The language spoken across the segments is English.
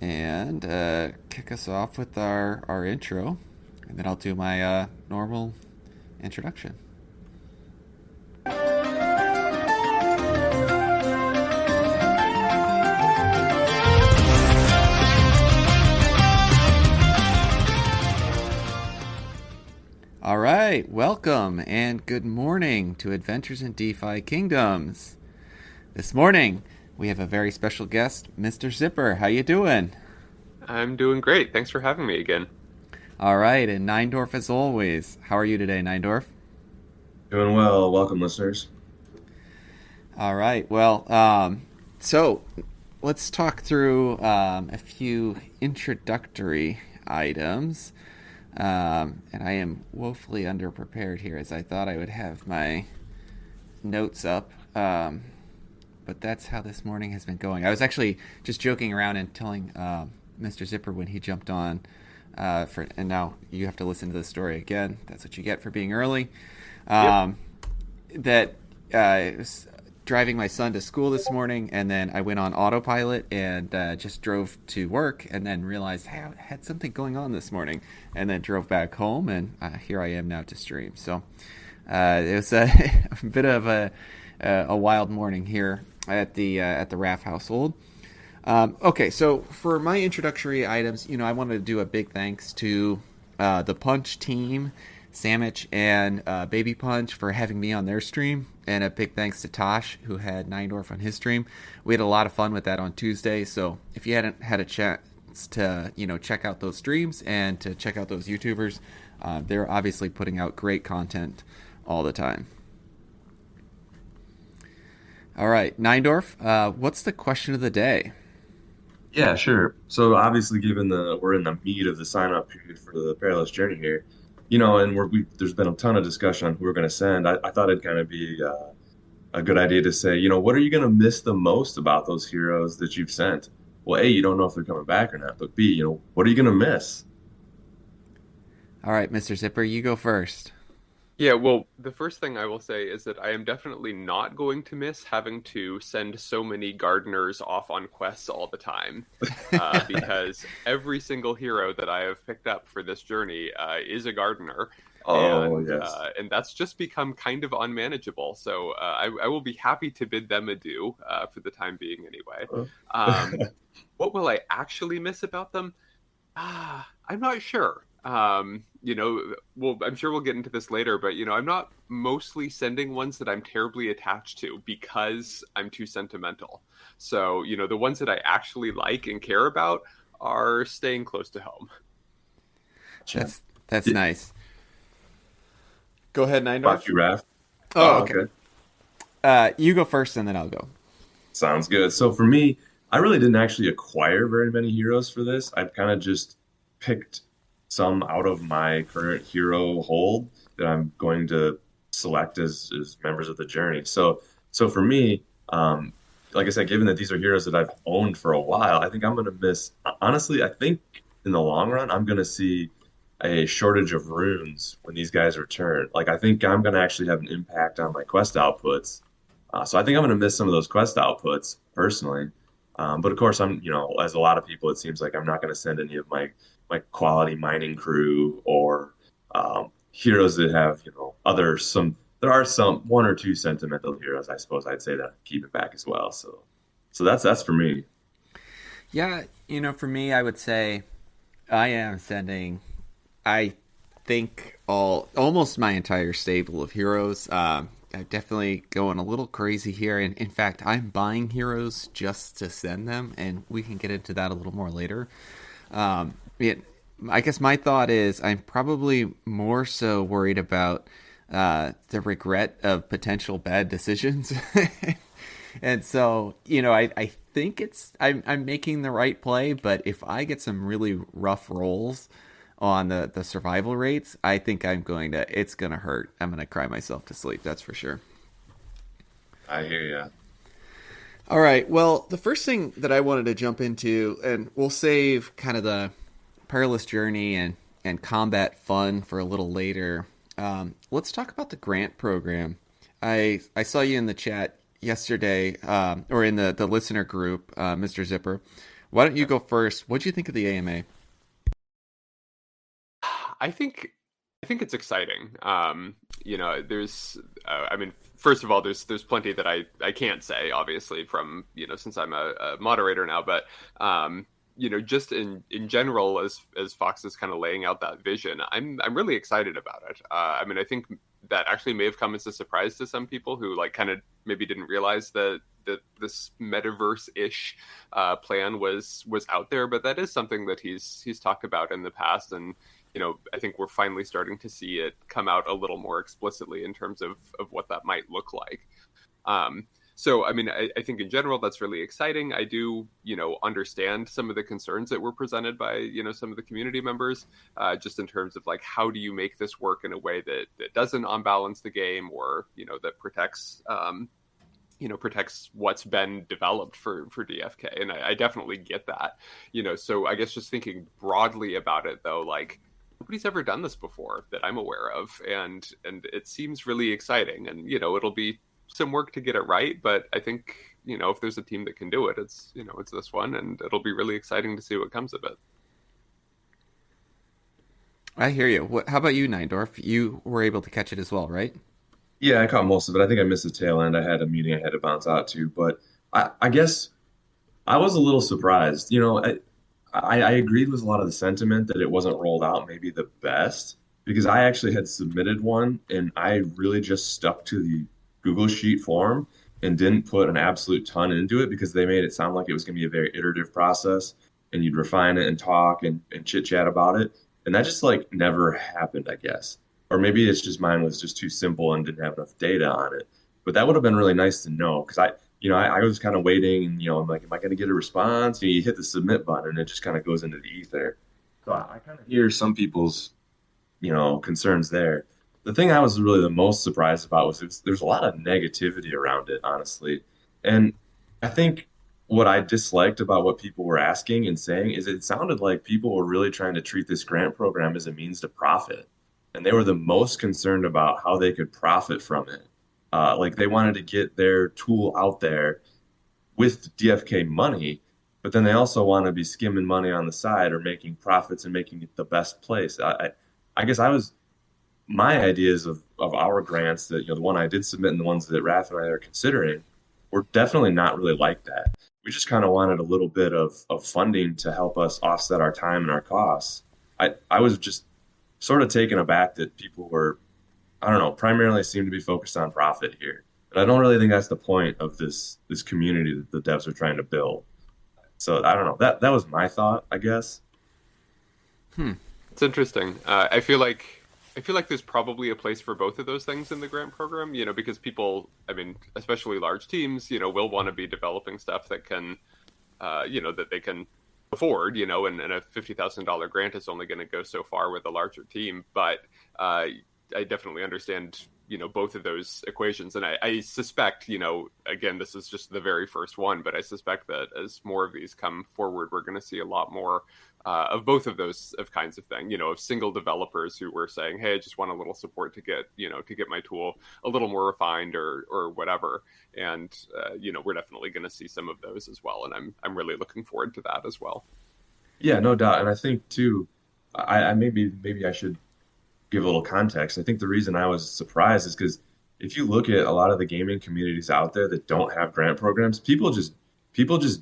and kick us off with our intro, and then I'll do my normal introduction. All right, welcome and good morning to Adventures in DeFi Kingdoms. This morning, we have a very special guest, Mr. Zipper. How you doing? I'm doing great. Thanks for having me again. All right, and Neindorf as always. How are you today, Neindorf? Doing well. Welcome, listeners. All right, well, so let's talk through a few introductory items. And I am woefully underprepared here, as I thought I would have my notes up. But that's how this morning has been going. I was actually just joking around and telling Mr. Zipper when he jumped on, and now you have to listen to the story again. That's what you get for being early. Yep. That I was driving my son to school this morning, and then I went on autopilot and just drove to work, and then realized hey, I had something going on this morning, and then drove back home, and here I am now to stream. So it was a bit of a wild morning here at the Raph household. Okay, so for my introductory items, I wanted to do a big thanks to the Punch team, Sandwich and Baby Punch, for having me on their stream, and a big thanks to Tosh, who had Neindorf on his stream. We had a lot of fun with that on Tuesday, so if you hadn't had a chance to check out those streams and to check out those YouTubers, they're obviously putting out great content all the time. All right, Neindorf, what's the question of the day? Yeah, sure. So obviously, given we're in the meat of the sign-up period for the Perilous Journey here, and there's been a ton of discussion on who we're going to send. I thought it'd kind of be a good idea to say, what are you going to miss the most about those heroes that you've sent? Well, A, you don't know if they're coming back or not, but B, what are you going to miss? All right, Mr. Zipper, you go first. Yeah, well, the first thing I will say is that I am definitely not going to miss having to send so many gardeners off on quests all the time, because every single hero that I have picked up for this journey is a gardener, Oh, and yes. that's just become kind of unmanageable. So I will be happy to bid them adieu for the time being, anyway. Um, what will I actually miss about them? I'm not sure. Well, I'm sure we'll get into this later, but I'm not mostly sending ones that I'm terribly attached to because I'm too sentimental. So, the ones that I actually like and care about are staying close to home. That's nice. Go ahead, Fuck Neindorf. you, Raph. Oh, okay. You go first, and then I'll go. Sounds good. So for me, I really didn't actually acquire very many heroes for this. I've kind of just picked some out of my current hero hold that I'm going to select as members of the journey. So for me, like I said, given that these are heroes that I've owned for a while, I think I'm going to miss. Honestly, I think in the long run, I'm going to see a shortage of runes when these guys return. Like I think I'm going to actually have an impact on my quest outputs. So I think I'm going to miss some of those quest outputs personally. But of course, as a lot of people, it seems like I'm not going to send any of my quality mining crew or heroes that have, there are some one or two sentimental heroes, I suppose I'd say, that keep it back as well. So that's for me. Yeah, for me, I would say I am sending, I think, almost my entire stable of heroes. I'm definitely going a little crazy here. And in fact, I'm buying heroes just to send them, and we can get into that a little more later. I guess my thought is I'm probably more so worried about the regret of potential bad decisions. And so, I think I'm making the right play, but if I get some really rough rolls on the survival rates, I think it's going to hurt. I'm going to cry myself to sleep, that's for sure. I hear you. All right, well, the first thing that I wanted to jump into, and we'll save kind of the perilous journey and combat fun for a little later. Let's talk about the grant program. I saw you in the chat yesterday, or in the listener group, Mr. Zipper, Why don't you go first? What'd you think of the AMA? I think I think it's exciting. There's I mean, first of all, there's plenty that I can't say, obviously, from since I'm a moderator now, but just in general, as Fox is kind of laying out that vision, I'm really excited about it. I mean, I think that actually may have come as a surprise to some people who like kind of maybe didn't realize that this metaverse-ish plan was out there, but that is something that he's talked about in the past, and I think we're finally starting to see it come out a little more explicitly in terms of what that might look like. So, I mean, I think in general that's really exciting. I do, understand some of the concerns that were presented by, some of the community members, just in terms of like, how do you make this work in a way that doesn't unbalance the game, or, that protects, protects what's been developed for DFK. And I definitely get that, so I guess just thinking broadly about it, though, like, nobody's ever done this before that I'm aware of, and it seems really exciting, and it'll be some work to get it right, but I think if there's a team that can do it, it's it's this one, and it'll be really exciting to see what comes of it. I hear you. How about you, Neindorf? You were able to catch it as well, right? Yeah, I caught most of it. I think I missed the tail end. I had a meeting I had to bounce out to, but I guess I was a little surprised. I agreed with a lot of the sentiment that it wasn't rolled out maybe the best, because I actually had submitted one and I really just stuck to the Google Sheet form and didn't put an absolute ton into it, because they made it sound like it was going to be a very iterative process and you'd refine it and talk and chit chat about it. And that just like never happened, I guess. Or maybe it's just mine was just too simple and didn't have enough data on it. But that would have been really nice to know, because I was kind of waiting, and I'm like, am I going to get a response? And you hit the submit button and it just kind of goes into the ether. So I kind of hear some people's concerns there. The thing I was really the most surprised about was there's a lot of negativity around it, honestly. And I think what I disliked about what people were asking and saying is it sounded like people were really trying to treat this grant program as a means to profit. And they were the most concerned about how they could profit from it. Like they wanted to get their tool out there with DFK money, but then they also want to be skimming money on the side or making profits and making it the best place. I guess my ideas of our grants, that the one I did submit and the ones that Raph and I are considering, were definitely not really like that. We just kind of wanted a little bit of funding to help us offset our time and our costs. I was just sort of taken aback that people were, I don't know, primarily seem to be focused on profit here. But I don't really think that's the point of this community that the devs are trying to build. So I don't know. That was my thought, I guess. It's interesting. I feel like there's probably a place for both of those things in the grant program, because people, I mean, especially large teams, will want to be developing stuff that can, that they can afford, and a $50,000 grant is only going to go so far with a larger team. But I definitely understand, both of those equations. And I suspect, again, this is just the very first one, but I suspect that as more of these come forward, we're going to see a lot more of both of those kinds of thing, of single developers who were saying, hey, I just want a little support to get my tool a little more refined or whatever. And, we're definitely going to see some of those as well. And I'm really looking forward to that as well. Yeah, no doubt. And I think too, I maybe I should give a little context. I think the reason I was surprised is because if you look at a lot of the gaming communities out there that don't have grant programs, people just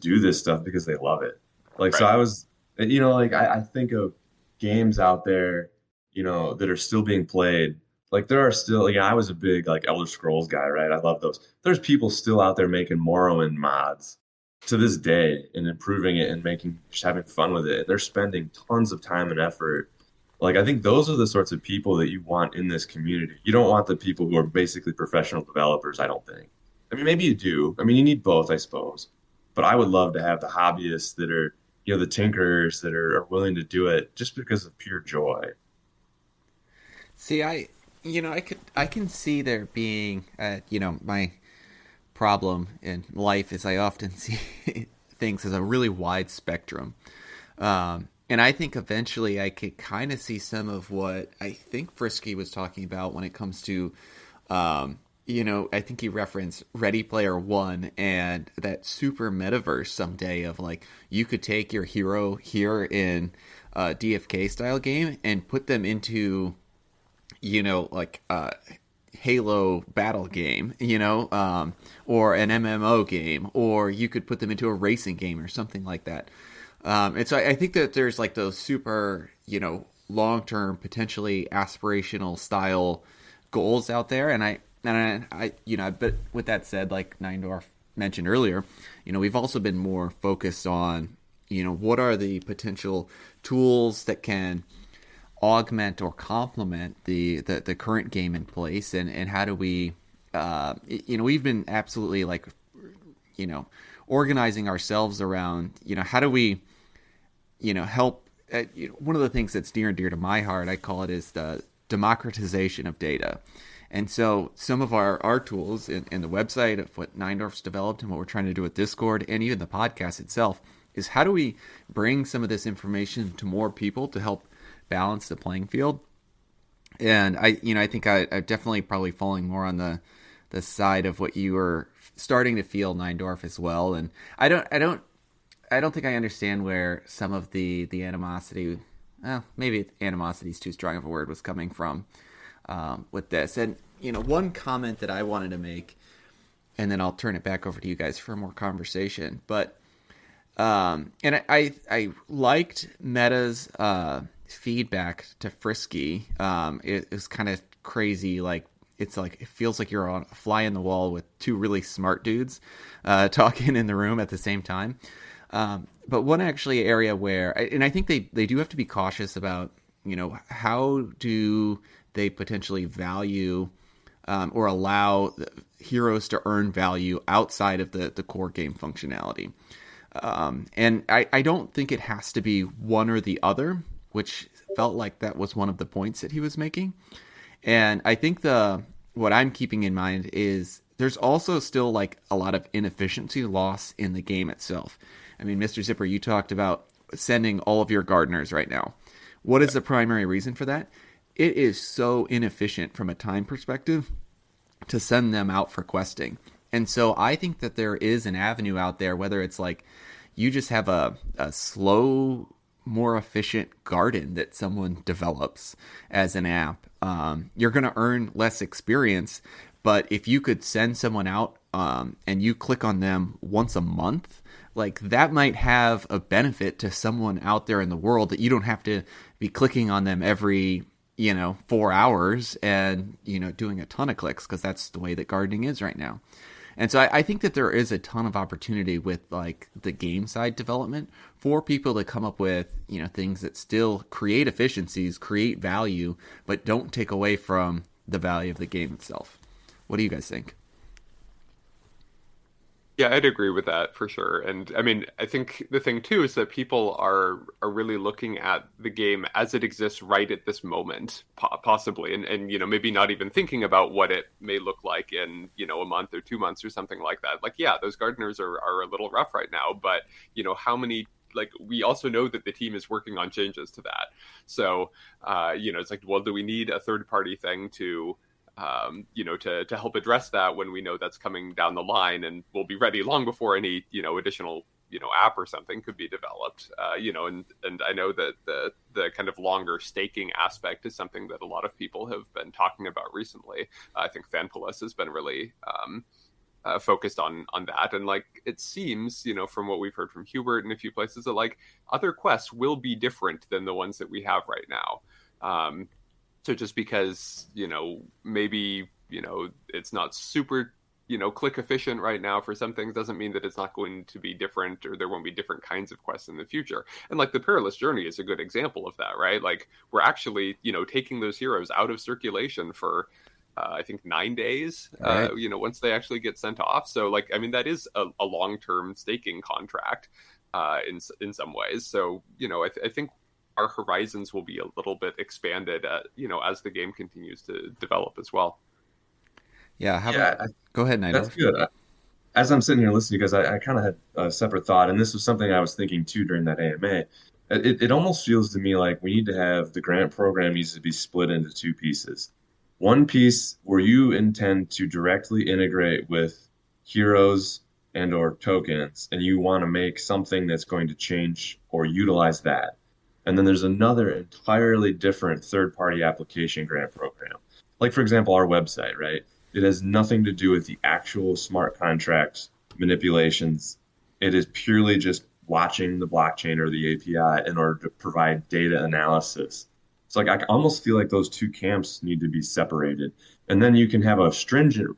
do this stuff because they love it. Like, right. So I was, like I think of games out there, that are still being played. Like there are still, like I was a big like Elder Scrolls guy, right? I love those. There's people still out there making Morrowind mods to this day and improving it and just having fun with it. They're spending tons of time and effort. Like, I think those are the sorts of people that you want in this community. You don't want the people who are basically professional developers, I don't think. I mean, maybe you do. I mean, you need both, I suppose. But I would love to have the hobbyists that are, the tinkerers that are willing to do it just because of pure joy. See, I can see there being, my problem in life is I often see things as a really wide spectrum. And I think eventually I could kind of see some of what I think Frisky was talking about when it comes to I think you referenced Ready Player One and that super metaverse someday of like you could take your hero here in a DFK style game and put them into, like Halo battle game, or an MMO game, or you could put them into a racing game or something like that. And so I think that there's like those super, long term, potentially aspirational style goals out there, but with that said, like Neindorf mentioned earlier, we've also been more focused on, what are the potential tools that can augment or complement the current game in place, and how do we, we've been absolutely like, organizing ourselves around, how do we, help. One of the things that's near and dear to my heart, I call it, is the democratization of data. And so some of our tools in the website of what Neindorf's developed and what we're trying to do with Discord and even the podcast itself is how do we bring some of this information to more people to help balance the playing field. And I think I'm definitely probably falling more on the side of what you were starting to feel, Neindorf, as well. And I don't think I understand where some of the animosity, maybe animosity is too strong of a word, was coming from with this. And, one comment that I wanted to make, and then I'll turn it back over to you guys for more conversation. But, and I liked Meta's feedback to Frisky. It was kind of crazy. Like, it's like, it feels like you're on a fly in the wall with two really smart dudes talking in the room at the same time. But one actually area where, and I think they do have to be cautious about, how do they potentially value or allow heroes to earn value outside of the core game functionality. And I don't think it has to be one or the other, which felt like that was one of the points that he was making. And I think what I'm keeping in mind is there's also still like a lot of inefficiency loss in the game itself. I mean, Mr. Zipper, you talked about sending all of your gardeners right now. What is the primary reason for that? It is so inefficient from a time perspective to send them out for questing. And so I think that there is an avenue out there, whether it's like you just have a slow, more efficient garden that someone develops as an app. You're going to earn less experience, but if you could send someone out and you click on them once a month, like that might have a benefit to someone out there in the world that you don't have to be clicking on them every 4 hours and doing a ton of clicks, because that's the way that gardening is right now. And so I think that there is a ton of opportunity with like the game side development for people to come up with things that still create efficiencies, create value, but don't take away from the value of the game itself. What do you guys think? Yeah, I'd agree with that for sure. And I mean, I think the thing too is that people are really looking at the game as it exists right at this moment, possibly, and maybe not even thinking about what it may look like in a month or 2 months or something like that. Like, yeah, those gardeners are a little rough right now, but how many, like, we also know that the team is working on changes to that. So it's like, well, do we need a third party thing to to help address that when we know that's coming down the line, and we'll be ready long before any, additional, app or something could be developed, and I know that the kind of longer staking aspect is something that a lot of people have been talking about recently. I think Fanpolis has been really, focused on that. And like, it seems, from what we've heard from Hubert and a few places, that like other quests will be different than the ones that we have right now. So just because, maybe, it's not super, click efficient right now for some things doesn't mean that it's not going to be different, or there won't be different kinds of quests in the future. And like the Perilous Journey is a good example of that, right? Like we're actually, taking those heroes out of circulation for, I think 9 days, Right. Once they actually get sent off. So like, I mean, that is a long-term staking contract in some ways. So, I think our horizons will be a little bit expanded, as the game continues to develop as well. Yeah. Yeah, Go ahead, that's Neindorf. good. As I'm sitting here listening, because I kind of had a separate thought, and this was something I was thinking too during that AMA. It almost feels to me like we need to have the grant program needs to be split into two pieces. one piece where you intend to directly integrate with heroes and or tokens, and you want to make something that's going to change or utilize that. And then there's another entirely different third-party application grant program. Like, for example, our website, right? It has nothing to do with the actual smart contract manipulations. It is purely just watching the blockchain or the API in order to provide data analysis. It's like I almost feel like those two camps need to be separated. And then you can have a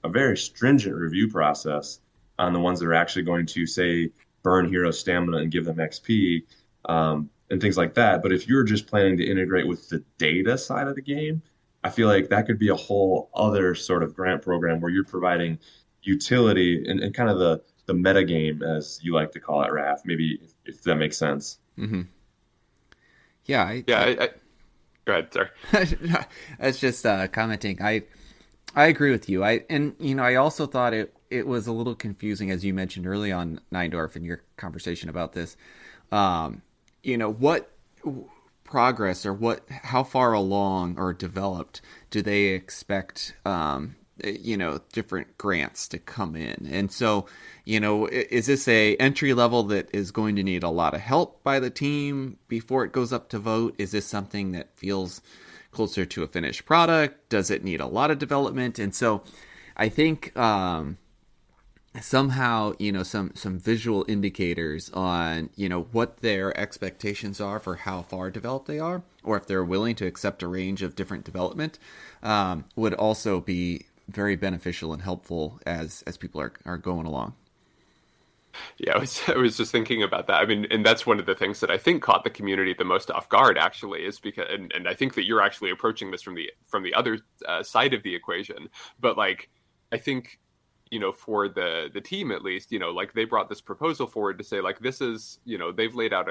very stringent review process on the ones that are actually going to say burn hero stamina and give them XP, and things like that. But if you're just planning to integrate with the data side of the game, I feel like that could be a whole other sort of grant program where you're providing utility and kind of the meta game, as you like to call it, Raph. Maybe if that makes sense. Mm-hmm. Yeah. Go ahead, sorry. I was just commenting. I agree with you. I also thought it was a little confusing, as you mentioned early on, Neindorf, in your conversation about this. What progress or how far along or developed do they expect different grants to come in? And so, is this a entry level that is going to need a lot of help by the team before it goes up to vote? Is this something that feels closer to a finished product? Does it need a lot of development? And so I think somehow, some visual indicators on, what their expectations are for how far developed they are, or if they're willing to accept a range of different development, would also be very beneficial and helpful as people are going along. Yeah, I was just thinking about that. I mean, and that's one of the things that I think caught the community the most off guard, actually, is because, and I think that you're actually approaching this from the other side of the equation. But like, I think, for the team at least, like they brought this proposal forward to say, like, this is, they've laid out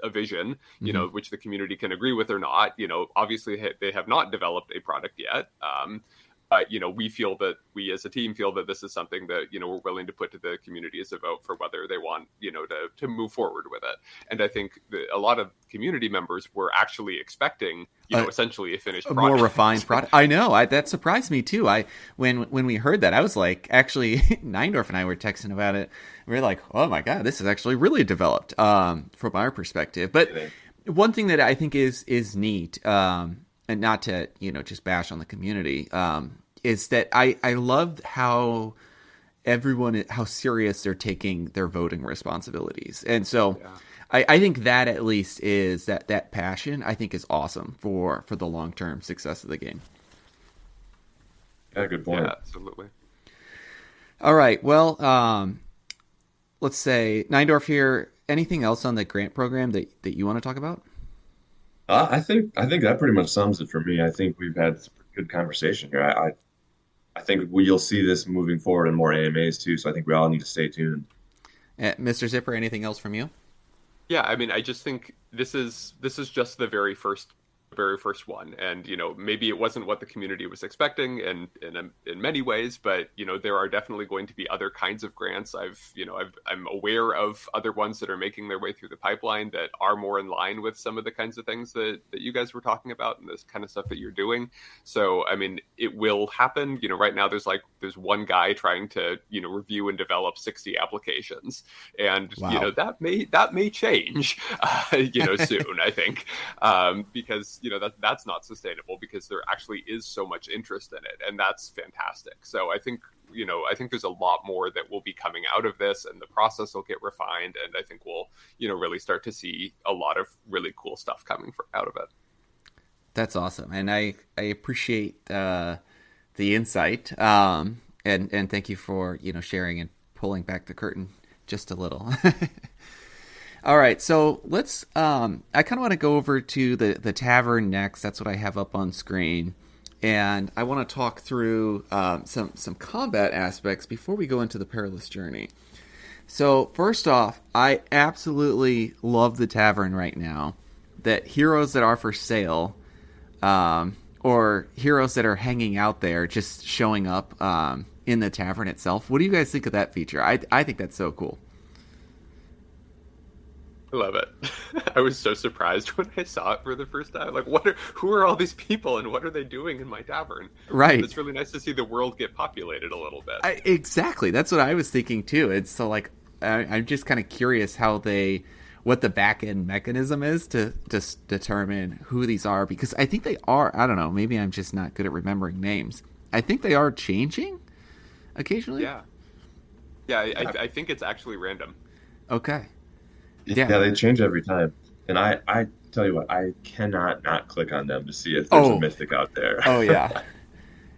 a vision, which the community can agree with or not. Obviously they have not developed a product yet. But, we as a team feel that this is something that, we're willing to put to the community as a vote for whether they want, to move forward with it. And I think that a lot of community members were actually expecting, essentially a finished product. More refined product. I know. That surprised me too. When we heard that, I was like, actually, Neindorf and I were texting about it. We were like, oh my God, this is actually really developed from our perspective. But one thing that I think is neat, and not to, just bash on the community, is that I love how how serious they're taking their voting responsibilities. And so I think that at least is that passion, I think, is awesome for the long-term success of the game. Yeah, good point. Yeah, absolutely. All right. Well, let's say, Neindorf here, anything else on the grant program that you want to talk about? I think that pretty much sums it for me. I think we've had a good conversation here. I think you'll see this moving forward in more AMAs too. So I think we all need to stay tuned. Mr. Zipper, anything else from you? Yeah, I mean, I just think this is just the very first one, and maybe it wasn't what the community was expecting, and in many ways, but there are definitely going to be other kinds of grants. I'm aware of other ones that are making their way through the pipeline that are more in line with some of the kinds of things that you guys were talking about and this kind of stuff that you're doing. So I mean, it will happen. Right now there's one guy trying to review and develop 60 applications, and wow. that may change soon, I think, because that's not sustainable, because there actually is so much interest in it, and that's fantastic. So I think there's a lot more that will be coming out of this, and the process will get refined, and I think we'll really start to see a lot of really cool stuff coming out of it. That's awesome, and I appreciate the insight, and thank you for sharing and pulling back the curtain just a little. All right, so let's. I kind of want to go over to the tavern next. That's what I have up on screen, and I want to talk through some combat aspects before we go into the perilous journey. So first off, I absolutely love the tavern right now. That heroes that are for sale, or heroes that are hanging out there, just showing up in the tavern itself. What do you guys think of that feature? I think that's so cool. I love it. I was so surprised when I saw it for the first time. Like, who are all these people, and what are they doing in my tavern? Right. It's really nice to see the world get populated a little bit. Exactly. That's what I was thinking too. It's so like I'm just kind of curious what the back end mechanism is to determine who these are, because I think they are. I don't know. Maybe I'm just not good at remembering names. I think they are changing occasionally. Yeah. Yeah, I think it's actually random. Okay. Yeah, Yeah. they change every time. And I tell you what, I cannot not click on them to see if there's a mythic out there. Oh yeah.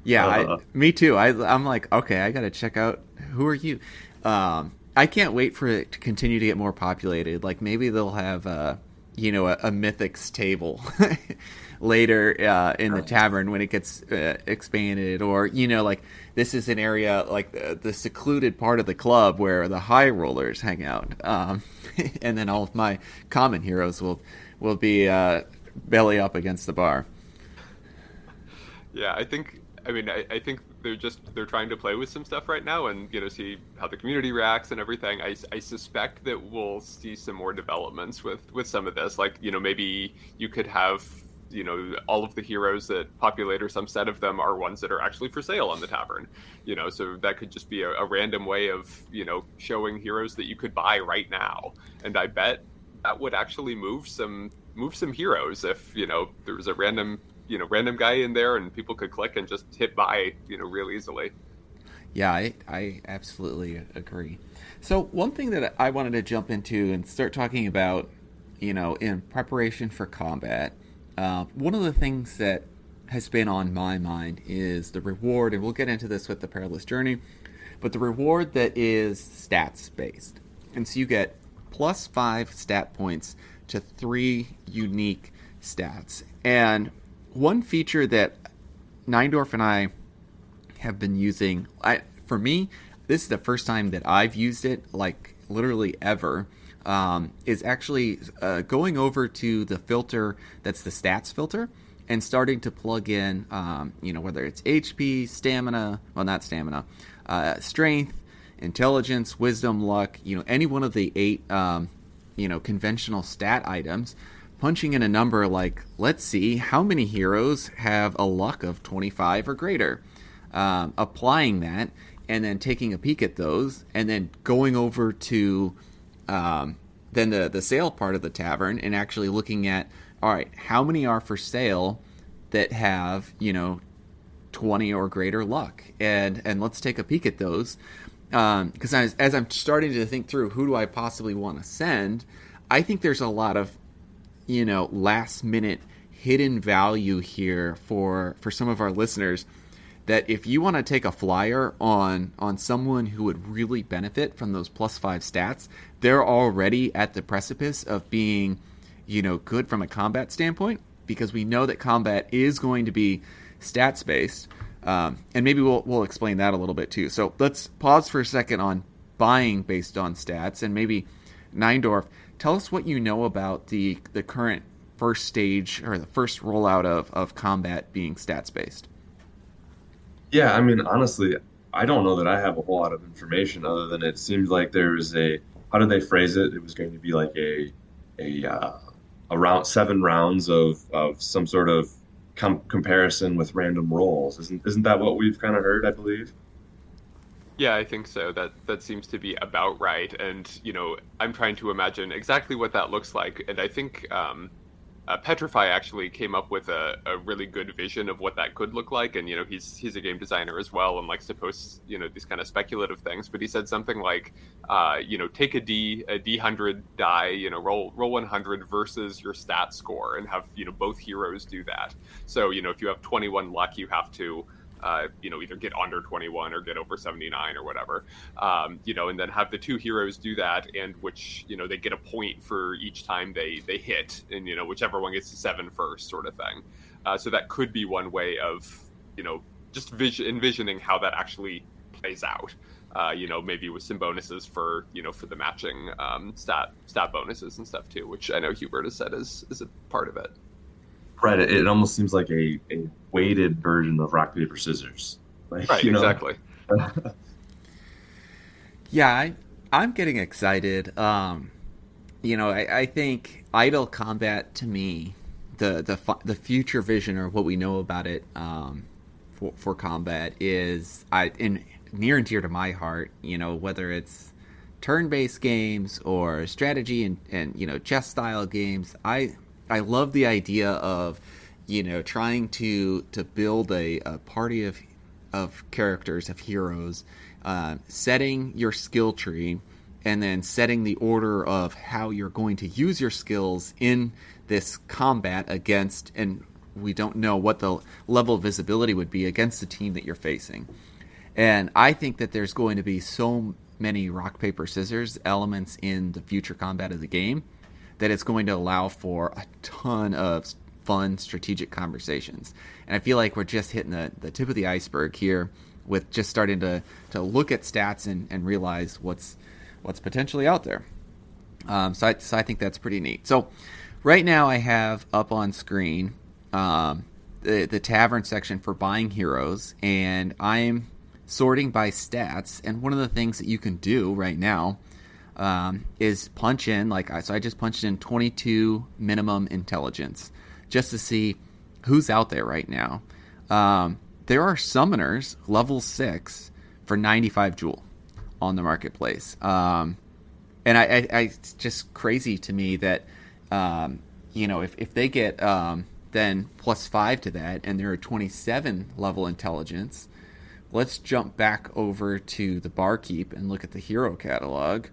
Yeah, Uh, me too. I'm like, okay, I got to check out, who are you? I can't wait for it to continue to get more populated. Like maybe they'll have a mythics table later in the tavern when it gets expanded, or like this is an area like the secluded part of the club where the high rollers hang out, and then all of my common heroes will be belly up against the bar. Yeah, I think they're trying to play with some stuff right now, and see how the community reacts and everything. I suspect that we'll see some more developments with some of this. Like maybe you could have all of the heroes that populate, or some set of them, are ones that are actually for sale on the tavern. So that could just be a random way of showing heroes that you could buy right now. And I bet that would actually move some heroes if there was a random guy in there and people could click and just hit buy real easily. Yeah, I absolutely agree. So one thing that I wanted to jump into and start talking about, in preparation for combat, one of the things that has been on my mind is the reward, and we'll get into this with the Perilous Journey, but the reward that is stats based. And so you get +5 stat points to 3 unique stats. And one feature that Neindorf and I have been using, for me, this is the first time that I've used it, like literally ever, is actually going over to the filter that's the stats filter and starting to plug in, whether it's HP, stamina, well, not stamina, strength, intelligence, wisdom, luck, any one of the 8, conventional stat items, punching in a number like, let's see, how many heroes have a luck of 25 or greater, applying that, and then taking a peek at those, and then going over to then the sale part of the tavern and actually looking at, all right, how many are for sale that have 20 or greater luck, and let's take a peek at those, because as I'm starting to think through who do I possibly want to send, I think there's a lot of last minute hidden value here for some of our listeners, that if you want to take a flyer on someone who would really benefit from those +5 stats, they're already at the precipice of being, good from a combat standpoint, because we know that combat is going to be stats based. And maybe we'll explain that a little bit too. So let's pause for a second on buying based on stats, and maybe Neindorf, tell us what you know about the current first stage, or the first rollout of combat being stats based. yeah, I mean, honestly, I don't know that I have a whole lot of information other than it seems like there's how did they phrase it? It was going to be like a round 7 rounds of some sort of comparison with random rolls. Isn't that what we've kind of heard, I believe? Yeah, I think so. That seems to be about right. And I'm trying to imagine exactly what that looks like. And I think Petrify actually came up with a really good vision of what that could look like. And he's a game designer as well, and likes to post these kind of speculative things. But he said something like, take a D100 die, roll 100 versus your stat score, and have both heroes do that. So if you have 21 luck, you have to either get under 21 or get over 79 or whatever, and then have the 2 heroes do that, and which, they get a point for each time they hit, and, whichever one gets to 7 first, sort of thing. So that could be one way of, just envisioning how that actually plays out. Maybe with some bonuses for the matching stat bonuses and stuff too, which I know Hubert has said is a part of it. Right. It almost seems like a weighted version of rock, paper, scissors. Like, right, exactly. Yeah, I'm getting excited. I think idle combat to me, the future vision or what we know about it for combat is near and dear to my heart. Whether it's turn-based games or strategy and chess style games, I love the idea of trying to build a party of characters, of heroes, setting your skill tree, and then setting the order of how you're going to use your skills in this combat against, and we don't know what the level of visibility would be against the team that you're facing. And I think that there's going to be so many rock, paper, scissors elements in the future combat of the game that it's going to allow for a ton of fun strategic conversations. And I feel like we're just hitting the tip of the iceberg here with just starting to look at stats and realize what's potentially out there. So I think that's pretty neat. So right now I have up on screen the tavern section for buying heroes, and I'm sorting by stats. And one of the things that you can do right now is punch in, so I just punched in 22 minimum intelligence just to see who's out there right now. There are summoners level 6 for 95 jewel on the marketplace. And it's just crazy to me that, if they get then plus 5 to that, and they're a 27 level intelligence, let's jump back over to the barkeep and look at the hero catalog.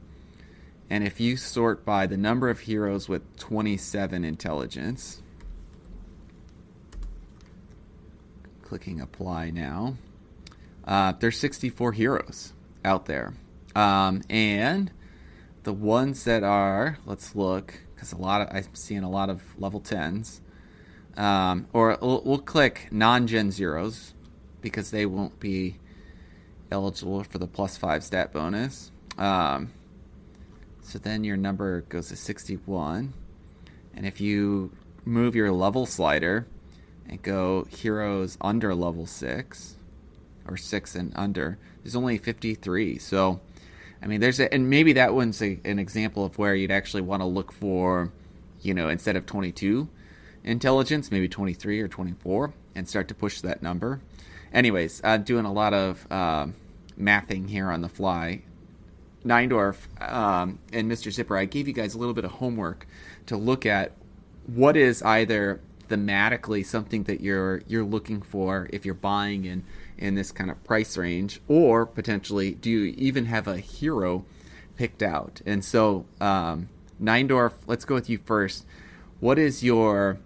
And if you sort by the number of heroes with 27 intelligence, clicking apply now, there's 64 heroes out there. And the ones that are, let's look, because I'm seeing a lot of level 10s. Or we'll click non-gen zeros because they won't be eligible for the plus 5 stat bonus. So then your number goes to 61. And if you move your level slider and go heroes under level 6, or 6 and under, there's only 53. So, I mean, and maybe that one's an example of where you'd actually want to look for, instead of 22 intelligence, maybe 23 or 24, and start to push that number. Anyways, I'm doing a lot of mathing here on the fly. Neindorf and Mr. Zipper, I gave you guys a little bit of homework to look at what is either thematically something that you're looking for if you're buying in this kind of price range, or potentially do you even have a hero picked out? And so, Neindorf, let's go with you first. What is your...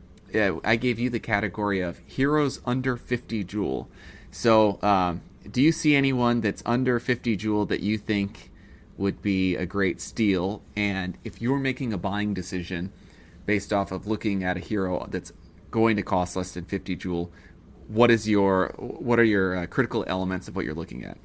I gave you the category of heroes under 50 jewel. So, do you see anyone that's under 50 jewel that you think would be a great steal? And if you're making a buying decision based off of looking at a hero that's going to cost less than 50 jewel, what are your critical elements of what you're looking at?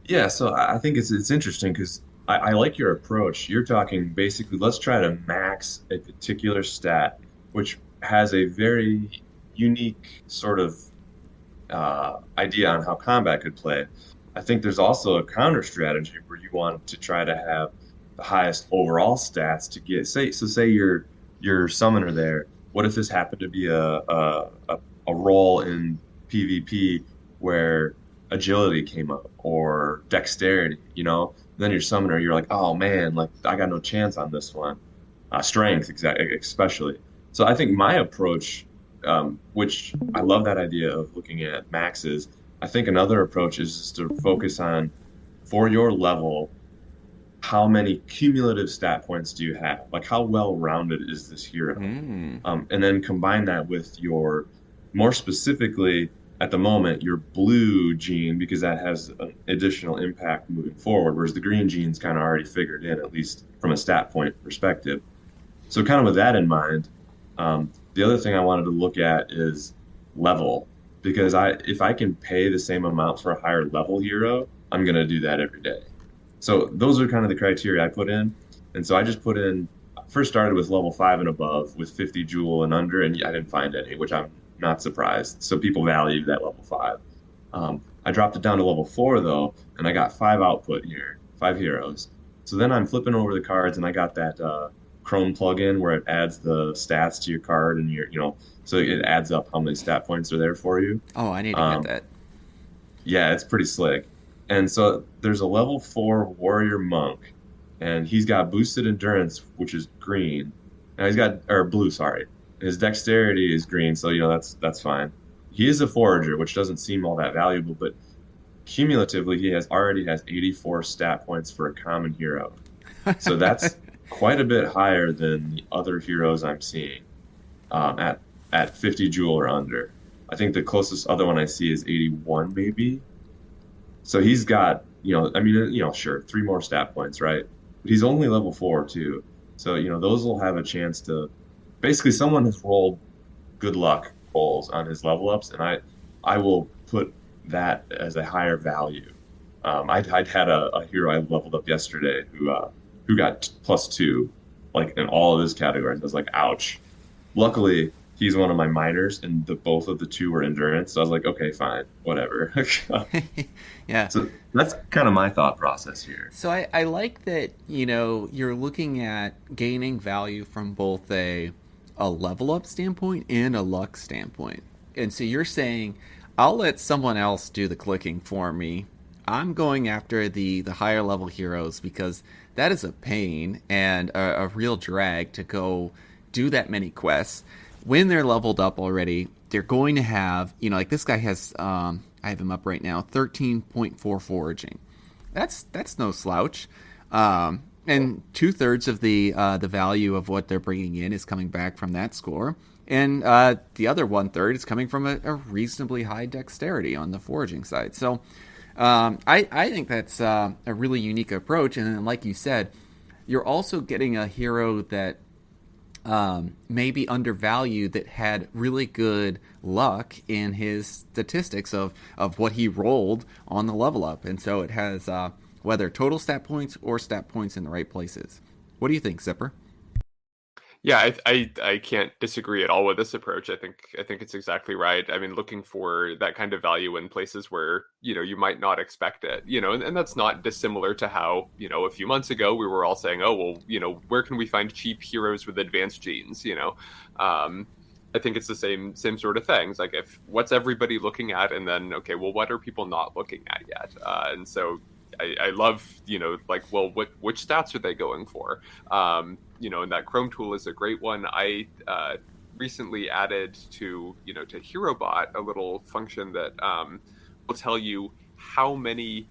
Yeah, so I think it's interesting because I like your approach. You're talking basically, let's try to max a particular stat, which has a very unique sort of idea on how combat could play. I think there's also a counter strategy where you want to try to have the highest overall stats to get, say your summoner there. What if this happened to be a role in PvP where agility came up or dexterity, Then your summoner, you're like, oh man, like I got no chance on this one. Strength, especially. So I think my approach, which I love that idea of looking at maxes. I think another approach is just to focus on, for your level, how many cumulative stat points do you have? Like, how well-rounded is this hero? And then combine that with your, more specifically, at the moment, your blue gene, because that has an additional impact moving forward, whereas the green gene's kind of already figured in, at least from a stat point perspective. So kind of with that in mind, the other thing I wanted to look at is level, because if I can pay the same amount for a higher level hero, I'm going to do that every day. So those are kind of the criteria I put in. And so I just first started with level 5 and above with 50 jewel and under, and I didn't find any, which I'm not surprised. So people valued that level 5. I dropped it down to level 4 though, and I got 5 output here, 5 heroes. So then I'm flipping over the cards, and I got that Chrome plugin where it adds the stats to your card and so it adds up how many stat points are there for you. Oh, I need to get Um, that. yeah, it's pretty slick. And so there's a level 4 warrior monk, and he's got boosted endurance, which is green. And he's got or blue, sorry. His dexterity is green, so that's fine. He is a forager, which doesn't seem all that valuable, but cumulatively he already has 84 stat points for a common hero. So that's quite a bit higher than the other heroes I'm seeing at 50 jewel or under. I think the closest other one I see is 81 maybe. So he's got, I mean, sure, 3 more stat points, right? But he's only level 4 too. So, those will have a chance to basically someone has rolled good luck rolls on his level ups, and I will put that as a higher value. I'd had a hero I leveled up yesterday who got +2, like in all of his categories. I was like, ouch. Luckily, he's one of my minors, and both of the two were endurance. So I was like, okay, fine, whatever. Yeah. So that's kind of my thought process here. So I like that, you're looking at gaining value from both a level up standpoint and a luck standpoint. And so you're saying, I'll let someone else do the clicking for me. I'm going after the higher level heroes because that is a pain and a real drag to go do that many quests. When they're leveled up already, they're going to have, like this guy has, I have him up right now, 13.4 foraging. That's no slouch. And 2/3 of the value of what they're bringing in is coming back from that score. And the other 1/3 is coming from a reasonably high dexterity on the foraging side. So I think that's a really unique approach. And then, like you said, you're also getting a hero that may be undervalued that had really good luck in his statistics of what he rolled on the level up. And so it has whether total stat points or stat points in the right places. What do you think, Zipper? Yeah, I can't disagree at all with this approach. I think it's exactly right. I mean, looking for that kind of value in places where you might not expect it. And that's not dissimilar to how a few months ago we were all saying, oh well, where can we find cheap heroes with advanced genes? I think it's the same sort of things. Like, if what's everybody looking at, and then okay, well, what are people not looking at yet? And so I love, like, well, which stats are they going for? And that Chrome tool is a great one. I recently added to HeroBot a little function that will tell you how many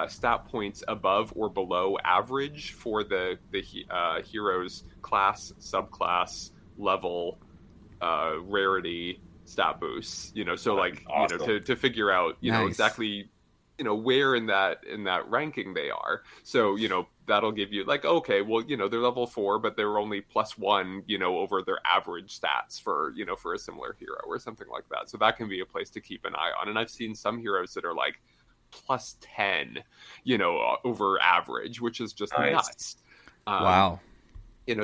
stat points above or below average for the hero's class, subclass, level, rarity, stat boosts. So like awesome. to figure out Nice. exactly where in that ranking they are. So that'll give you like, okay, well they're level 4 but they're only +1 over their average stats for for a similar hero or something like that. So that can be a place to keep an eye on. And I've seen some heroes that are like +10 over average, which is just Nice. nuts. Wow.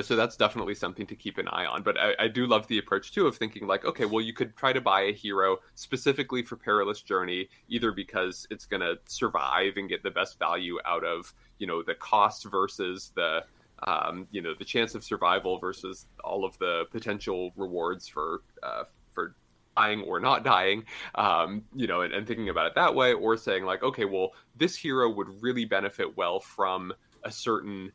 So that's definitely something to keep an eye on. But I do love the approach too of thinking like, okay, well, you could try to buy a hero specifically for Perilous Journey, either because it's going to survive and get the best value out of the cost versus the the chance of survival versus all of the potential rewards for dying or not dying, and thinking about it that way, or saying like, okay, well, this hero would really benefit well from a certain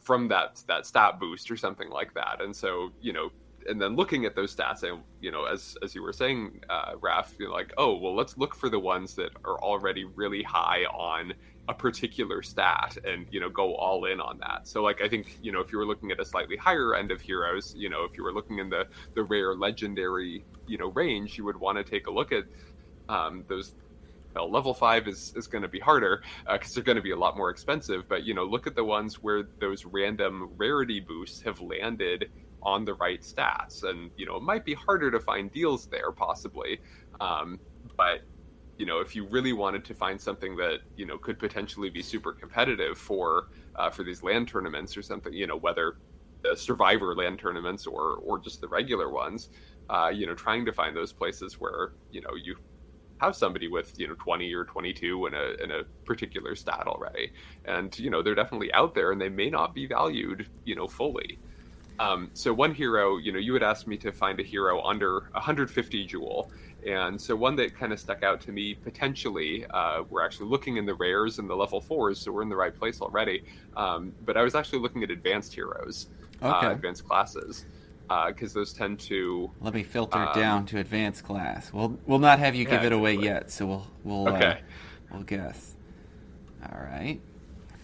from that stat boost or something like that. And so, and then looking at those stats and, as you were saying, Raph, like, oh, well, let's look for the ones that are already really high on a particular stat and, go all in on that. So like, I think, if you were looking at a slightly higher end of heroes, if you were looking in the rare legendary, range, you would want to take a look at those. Well, level 5 is going to be harder because they're going to be a lot more expensive. But, look at the ones where those random rarity boosts have landed on the right stats. And, it might be harder to find deals there, possibly. But, if you really wanted to find something that, could potentially be super competitive for these land tournaments or something, whether the Survivor land tournaments or just the regular ones, trying to find those places where, you have somebody with 20 or 22 in a particular stat already, and they're definitely out there, and they may not be valued fully. So one hero, you had asked me to find a hero under 150 jewel. And so one that kind of stuck out to me potentially, we're actually looking in the rares and the level 4s, so we're in the right place already. But I was actually looking at advanced heroes, Okay. advanced classes, because those tend to... Let me filter it down to advanced class. We'll not have you give it away exactly. yet, so we'll Okay. we'll guess. All right.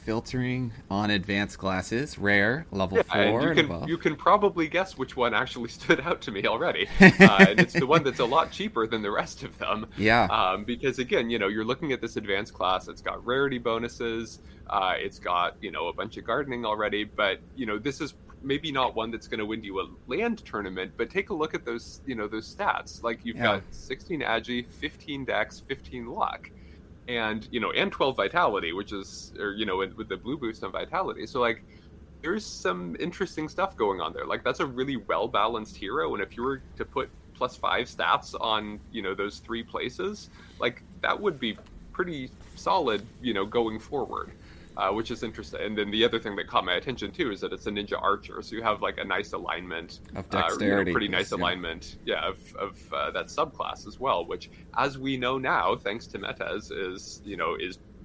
Filtering on advanced classes, rare, level 4 and above. you can probably guess which one actually stood out to me already, and it's the one that's a lot cheaper than the rest of them. Yeah. Because again, you're looking at this advanced class. It's got rarity bonuses. It's got a bunch of gardening already, but this is maybe not one that's going to win you a land tournament. But take a look at those those stats. Like you've got 16 agi, 15 dex, 15 luck. And and 12 vitality, which is with the blue boost on vitality. So like there's some interesting stuff going on there. Like that's a really well balanced hero, and if you were to put +5 stats on those 3 places, like that would be pretty solid going forward, which is interesting. And then the other thing that caught my attention too is that it's a ninja archer, so you have like a nice alignment of dexterity, pretty nice alignment of that subclass as well, which as we know now thanks to metas is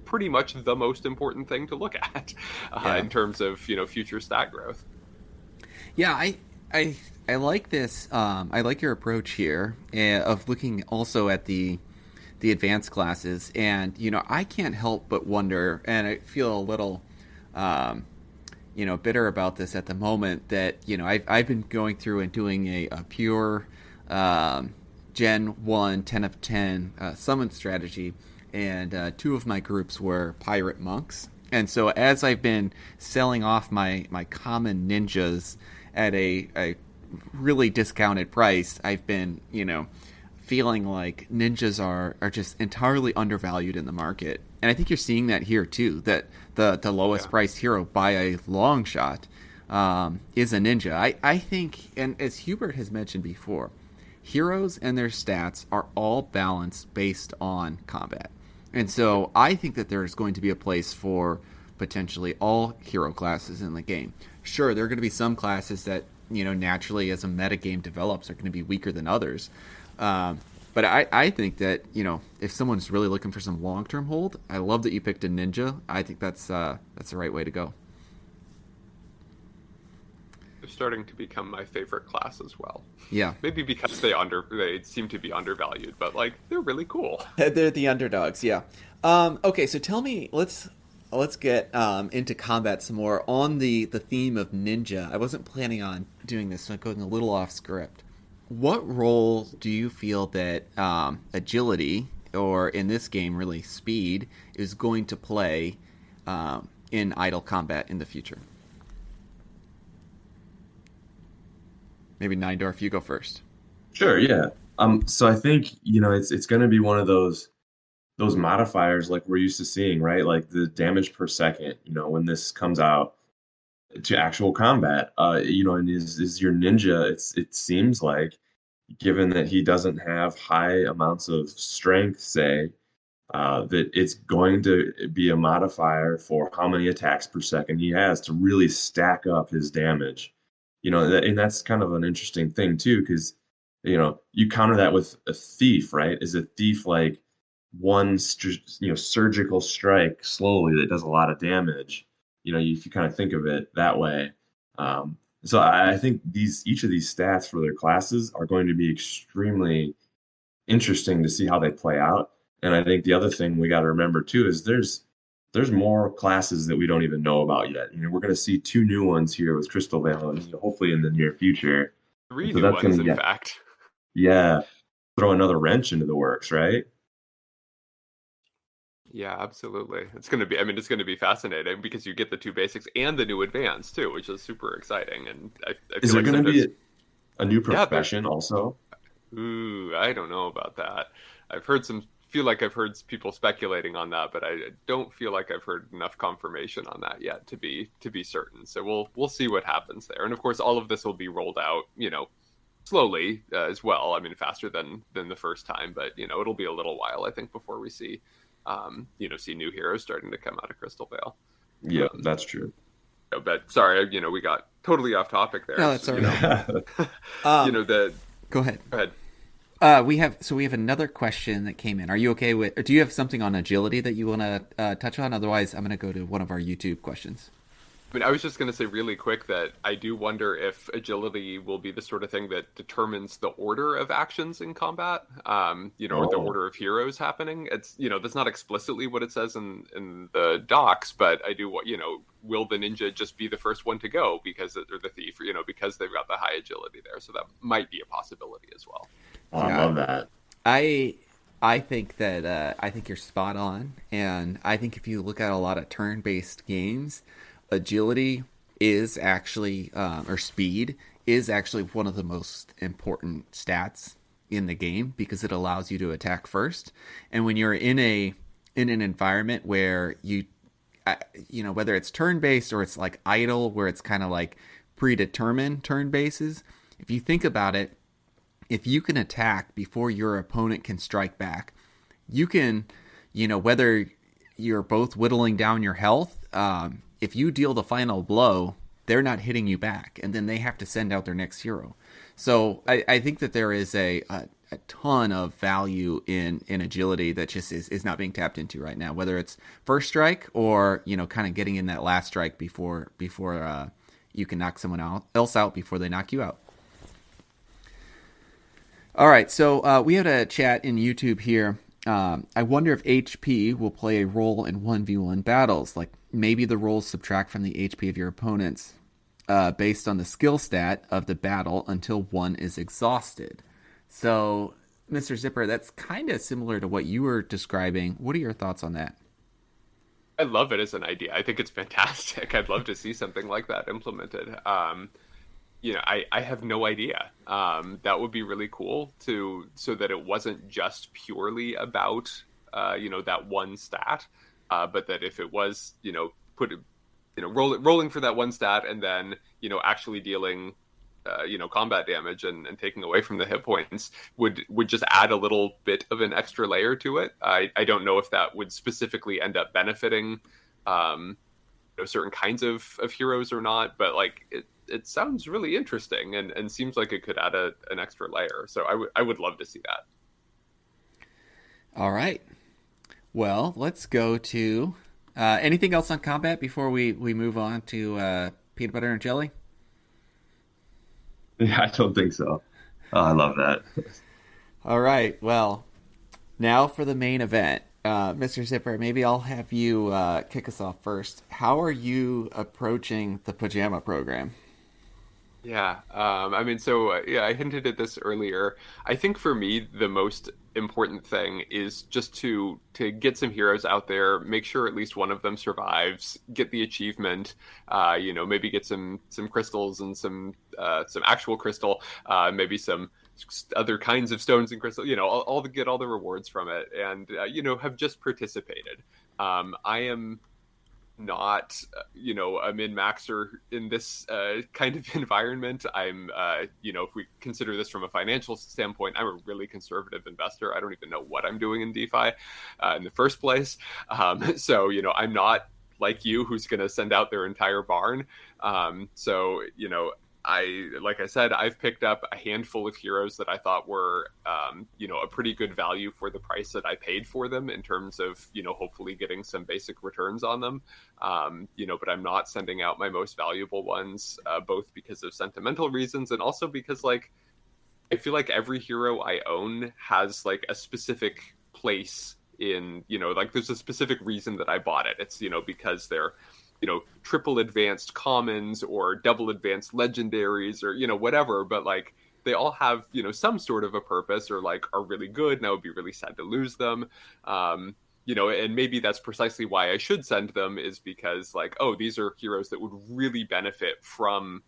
pretty much the most important thing to look at in terms of future stat growth. Yeah, I like this. I like your approach here of looking also at the advanced classes, and I can't help but wonder, and I feel a little bitter about this at the moment, that I've been going through and doing a pure Gen 1 10 of 10 summon strategy, and 2 of my groups were pirate monks. And so as I've been selling off my common ninjas at a really discounted price, I've been feeling like ninjas are just entirely undervalued in the market. And I think you're seeing that here too, that the lowest priced hero by a long shot is a ninja. I think, and as Hubert has mentioned before, heroes and their stats are all balanced based on combat. And so I think that there's going to be a place for potentially all hero classes in the game. Sure, there are going to be some classes that naturally as a metagame develops are going to be weaker than others. But I think that, if someone's really looking for some long-term hold, I love that you picked a ninja. I think that's the right way to go. They're starting to become my favorite class as well. Yeah. Maybe because they seem to be undervalued, but like they're really cool. They're the underdogs, yeah. Okay, so tell me, let's get into combat some more on the theme of ninja. I wasn't planning on doing this, so I'm going a little off script. What role do you feel that agility, or in this game really speed, is going to play in idle combat in the future? Maybe Neindorf, you go first. Sure, yeah. So I think it's going to be one of those modifiers like we're used to seeing, right? Like the damage per second. When this comes out to actual combat, and is your ninja. It seems like, given that he doesn't have high amounts of strength, say, that it's going to be a modifier for how many attacks per second he has to really stack up his damage. And that's kind of an interesting thing too, because you counter that with a thief, right? Is a thief like one surgical strike slowly that does a lot of damage? If you kind of think of it that way. So I think each of these stats for their classes are going to be extremely interesting to see how they play out. And I think the other thing we got to remember too is there's more classes that we don't even know about yet. We're going to see 2 new ones here with Crystal Veil, and hopefully in the near future. 3 so new ones, in fact. Yeah, throw another wrench into the works, right? Yeah, absolutely. It's going to be fascinating because you get the 2 basics and the new advance too, which is super exciting. And I Is feel there like going to be a new profession also? Ooh, I don't know about that. Feel like I've heard people speculating on that, but I don't feel like I've heard enough confirmation on that yet to be certain. So we'll see what happens there. And of course, all of this will be rolled out, slowly as well. I mean, faster than the first time, but it'll be a little while, I think, before we see see new heroes starting to come out of Crystal Vale. Yeah, that's true. But sorry, we got totally off topic there. No, that's all right. Go ahead. Go ahead. We have another question that came in. Are you okay with? Or do you have something on agility that you want to touch on? Otherwise, I'm going to go to one of our YouTube questions. I mean, I was just going to say really quick that I do wonder if agility will be the sort of thing that determines the order of actions in combat, or the order of heroes happening. It's, that's not explicitly what it says in the docs, but I do, will the ninja just be the first one to go or the thief, because they've got the high agility there. So that might be a possibility as well. Oh, I love that. I think that, I think you're spot on. And I think if you look at a lot of turn-based games, agility is actually, or speed is actually one of the most important stats in the game because it allows you to attack first. And when you're in an environment where whether it's turn-based or it's like idle, where it's kind of like predetermined turn bases, if you think about it, if you can attack before your opponent can strike back, you can, whether you're both whittling down your health, if you deal the final blow, they're not hitting you back, and then they have to send out their next hero. So I think that there is a ton of value in agility that just is not being tapped into right now, whether it's first strike or, kind of getting in that last strike before you can knock someone else out before they knock you out. All right, so we had a chat in YouTube here. I wonder if HP will play a role in 1v1 battles, like maybe the rolls subtract from the HP of your opponents based on the skill stat of the battle until one is exhausted. So, Mr. Zipper, that's kind of similar to what you were describing. What are your thoughts on that? I love it as an idea. I think it's fantastic. I'd love to see something like that implemented. I have no idea. That would be really cool so that it wasn't just purely about, that one stat, but that if it was, rolling for that one stat and then, actually dealing, combat damage and taking away from the hit points would just add a little bit of an extra layer to it. I don't know if that would specifically end up benefiting, certain kinds of heroes or not, but like it sounds really interesting and seems like it could add an extra layer. So I would love to see that. All right. Well, let's go to anything else on combat before we move on to peanut butter and jelly? Yeah, I don't think so. Oh, I love that. All right. Well, now for the main event. Mr. Zipper, maybe I'll have you kick us off first. How are you approaching the pajama program? Yeah, I hinted at this earlier. I think for me, the most important thing is just to get some heroes out there, make sure at least one of them survives, get the achievement, maybe get some crystals and some actual crystal, maybe some other kinds of stones and crystal, get all the rewards from it, and have just participated. I am not a min-maxer in this kind of environment. I'm if we consider this from a financial standpoint, I'm a really conservative investor. I don't even know what I'm doing in DeFi in the first place. So I'm not like you who's going to send out their entire barn. Like I said, I've picked up a handful of heroes that I thought were, a pretty good value for the price that I paid for them in terms of, hopefully getting some basic returns on them. But I'm not sending out my most valuable ones, both because of sentimental reasons and also because, I feel like every hero I own has, a specific place in, there's a specific reason that I bought it. It's, because they're triple advanced commons or double advanced legendaries or, whatever. But they all have, some sort of a purpose or are really good. And I would be really sad to lose them. And maybe that's precisely why I should send them is because these are heroes that would really benefit from,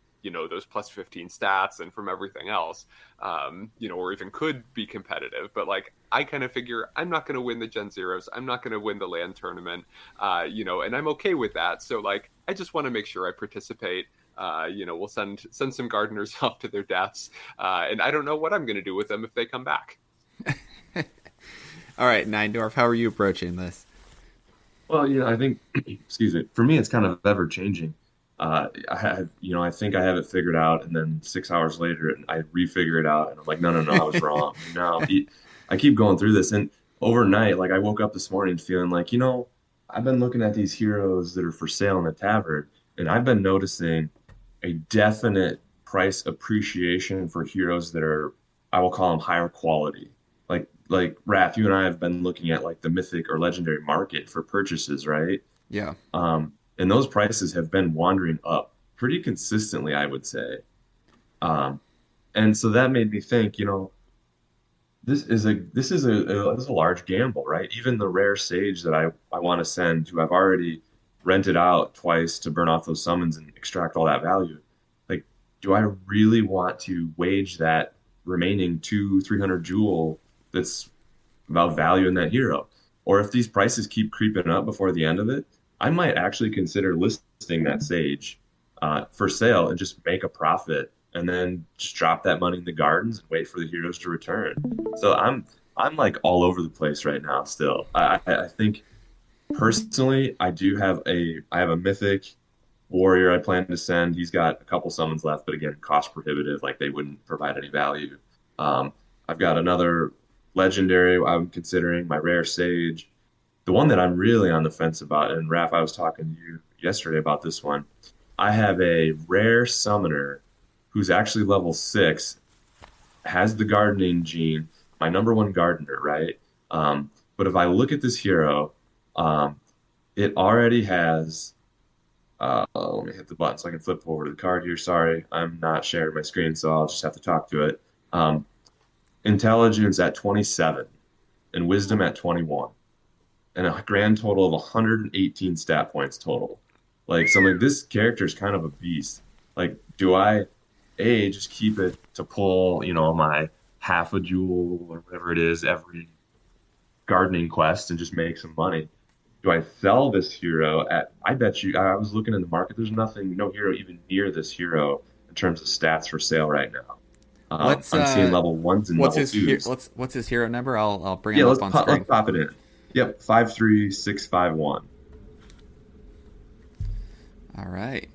those plus 15 stats and from everything else, or even could be competitive. But I kind of figure I'm not going to win the Gen Zeros. I'm not going to win the LAN tournament, and I'm okay with that. So I just want to make sure I participate. We'll send some gardeners off to their deaths, and I don't know what I'm going to do with them if they come back. All right, Nine how are you approaching this? Well, I think, excuse me, for me, it's kind of ever changing. I think I have it figured out, and then 6 hours later, I refigure it out, and I'm like, no, no, no, I was wrong. No, I keep going through this, and overnight, like I woke up this morning feeling like, I've been looking at these heroes that are for sale in the tavern, and I've been noticing a definite price appreciation for heroes that are, I will call them higher quality. Like Raph, you and I have been looking at like the mythic or legendary market for purchases, right? Yeah. And those prices have been wandering up pretty consistently, I would say. And so that made me think, this is a large gamble, right? Even the rare sage that I want to send, who I've already rented out twice to burn off those summons and extract all that value. Like, do I really want to wage that remaining 300 jewel that's about value in that hero? Or if these prices keep creeping up before the end of it, I might actually consider listing that sage for sale and just make a profit, and then just drop that money in the gardens and wait for the heroes to return. So I'm like all over the place right now still. I think personally I have a mythic warrior I plan to send. He's got a couple summons left, but again, cost prohibitive, like they wouldn't provide any value. I've got another legendary I'm considering, my rare sage. The one that I'm really on the fence about, and Raph, I was talking to you yesterday about this one. I have a rare summoner who's actually level 6, has the gardening gene, my number one gardener, right? But if I look at this hero, it already has. Let me hit the button so I can flip over to the card here. Sorry, I'm not sharing my screen, so I'll just have to talk to it. Intelligence at 27 and wisdom at 21, and a grand total of 118 stat points total. Like, so I'm like, this character is kind of a beast. Like, do I just keep it to pull, my half a jewel or whatever it is every gardening quest and just make some money? Do I sell this hero I bet you, I was looking in the market, there's no hero even near this hero in terms of stats for sale right now. I'm seeing level 1s and level 2s. What's his hero number? I'll bring him up on screen. Let's pop it in. Yep, 53651. All right.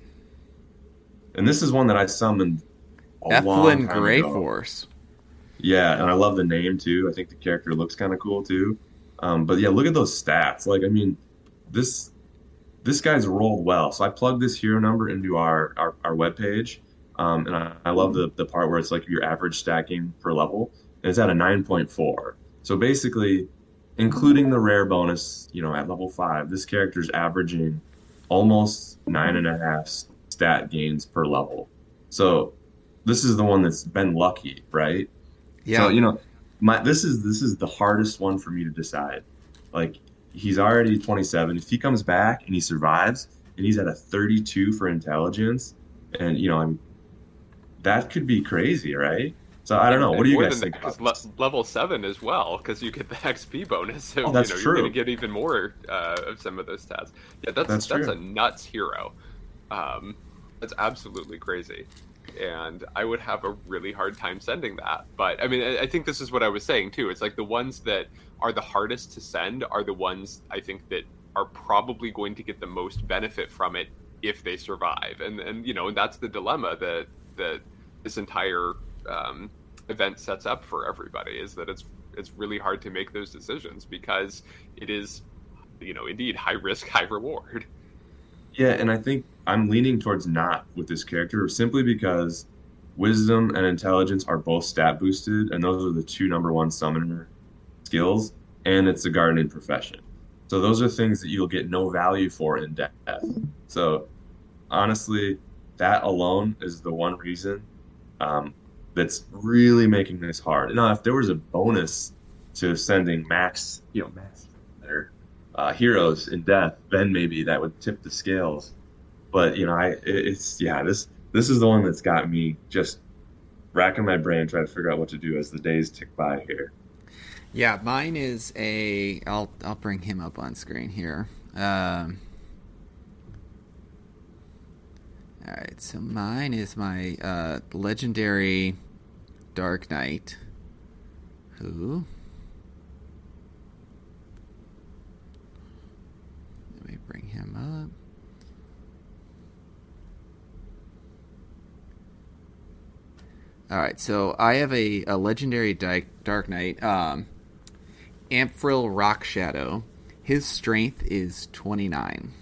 And this is one that I summoned a long Ethlyn time Grey ago. Force. Yeah, and I love the name too. I think the character looks kind of cool too. But yeah, look at those stats. Like, I mean, this guy's rolled well. So I plugged this hero number into our webpage. And I love the part where it's like your average stacking per level. And it's at a 9.4. So basically, including the rare bonus, at level 5, this character's averaging almost 9.5 stat gains per level. So this is the one that's been lucky, right? Yeah. So, this is the hardest one for me to decide. Like, he's already 27. If he comes back and he survives and he's at a 32 for intelligence, and that could be crazy, right? So I don't know. What do you guys think about this? Level 7 as well, because you get the XP bonus. So that's you're true. going to get even more of some of those stats. Yeah, that's a nuts hero. That's absolutely crazy. And I would have a really hard time sending that. But I mean, I think this is what I was saying too. It's like the ones that are the hardest to send are the ones I think that are probably going to get the most benefit from it if they survive. And that's the dilemma that this entire event sets up for everybody, is that it's really hard to make those decisions because it is, indeed high risk, high reward. Yeah, and I think I'm leaning towards not with this character simply because wisdom and intelligence are both stat boosted, and those are the two number one summoner skills, and it's a gardening profession. So those are things that you'll get no value for in death. So honestly, that alone is the one reason that's really making this hard. Now, if there was a bonus to sending max better heroes in death, then maybe that would tip the scales. But this is the one that's got me just racking my brain trying to figure out what to do as the days tick by here. Yeah, mine is I'll bring him up on screen here. All right, so mine is my legendary Dark Knight, who... Let me bring him up. All right, so I have a legendary Dark Knight, Amphril Rock Shadow. His strength is 29,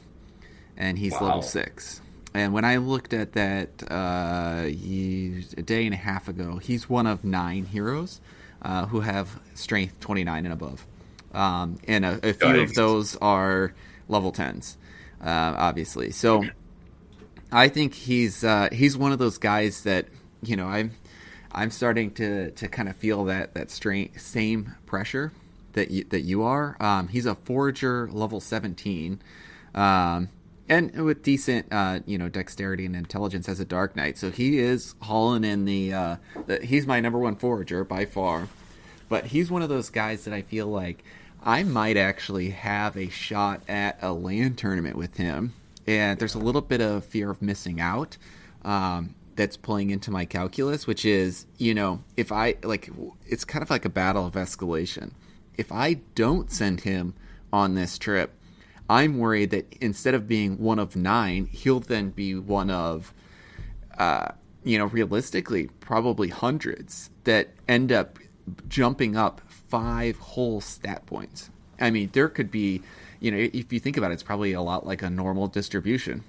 and he's level 6. And when I looked at that a day and a half ago, he's one of 9 heroes who have strength 29 and above. And a few of those are level 10s, obviously. So I think he's one of those guys that, I'm starting to kind of feel that same pressure that you are. He's a Forager level 17, and with decent dexterity and intelligence as a Dark Knight. So he is hauling in the he's my number 1 Forager by far. But he's one of those guys that I feel like I might actually have a shot at a LAN tournament with him, and there's a little bit of fear of missing out. That's playing into my calculus, which is, if I, it's kind of like a battle of escalation. If I don't send him on this trip, I'm worried that instead of being one of 9, he'll then be one of, realistically, probably hundreds that end up jumping up 5 whole stat points. I mean, there could be, if you think about it, it's probably a lot like a normal distribution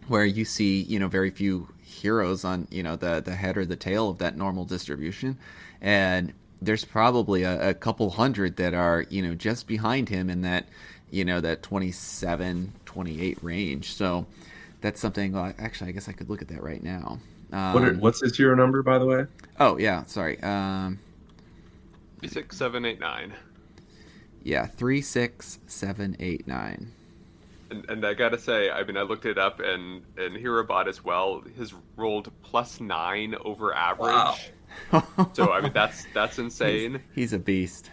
where you see, very few heroes on, the head or the tail of that normal distribution. And there's probably a couple hundred that are, just behind him in that, that 27, 28 range. So that's something, actually, I guess I could look at that right now. What's his hero number, by the way? Oh, yeah, sorry. 36789. Yeah, 36789. And I gotta say, I mean, I looked it up, and HeroBot as well has rolled +9 over average. Wow. So I mean, that's insane. He's a beast.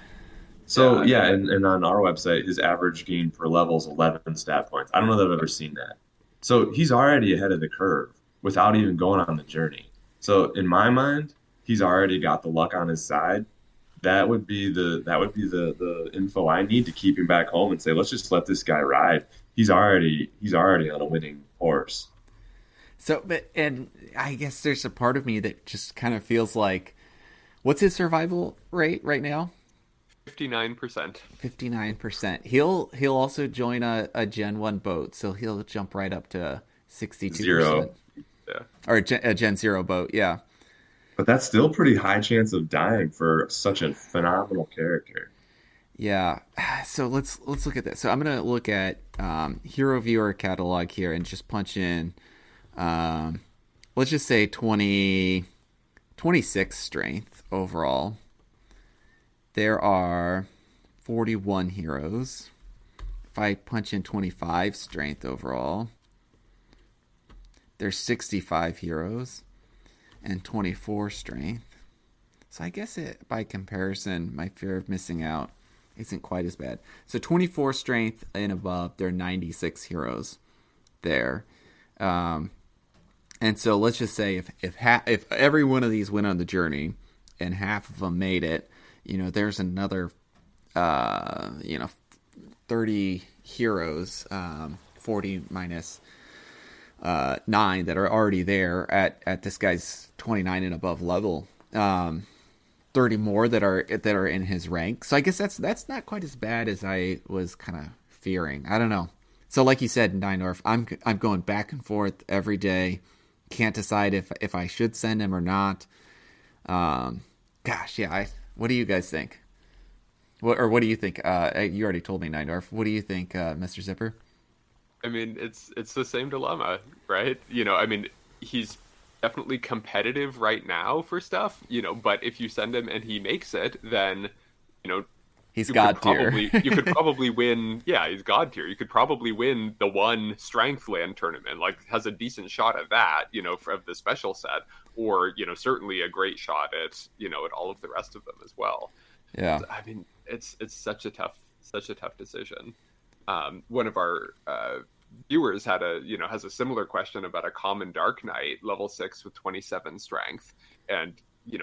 So yeah, and on our website, his average gain per level is 11 stat points. I don't know that I've ever seen that. So he's already ahead of the curve without even going on the journey. So in my mind, he's already got the luck on his side. That would be the info I need to keep him back home and say, let's just let this guy ride. He's already on a winning horse. So, and I guess there's a part of me that just kind of feels like, what's his survival rate right now? 59%. 59%. He'll also join a Gen 1 boat, so he'll jump right up to 62%. Zero. Yeah. Or a Gen 0 boat, yeah. But that's still pretty high chance of dying for such a phenomenal character. Yeah. So let's look at this. So I'm going to look at Hero Viewer catalog here and just punch in, let's just say 26 strength overall. There are 41 heroes. If I punch in 25 strength overall, there's 65 heroes and 24 strength. So I guess by comparison, my fear of missing out isn't quite as bad. So 24 strength and above, there are 96 heroes there. And so let's just say if every one of these went on the journey and half of them made it, there's another 30 heroes, 40 minus 9 that are already there at this guy's 29 and above level. 30 more that are in his rank. So I guess that's not quite as bad as I was kind of fearing. I don't know. So like you said, Ninorf, I'm going back and forth every day. Can't decide if I should send him or not. Gosh, yeah. What do you guys think? What do you think? You already told me, Ninorf. What do you think, Mr. Zipper? I mean, it's the same dilemma, right? I mean, he's definitely competitive right now for stuff, but if you send him and he makes it, then, he's God tier. You could probably win. Yeah, he's God tier. You could probably win the one strength land tournament, has a decent shot at that, for the special set, or, certainly a great shot at, at all of the rest of them as well. Yeah. I mean, it's such a tough decision. One of our viewers has a similar question about a common Dark Knight level 6 with 27 strength, and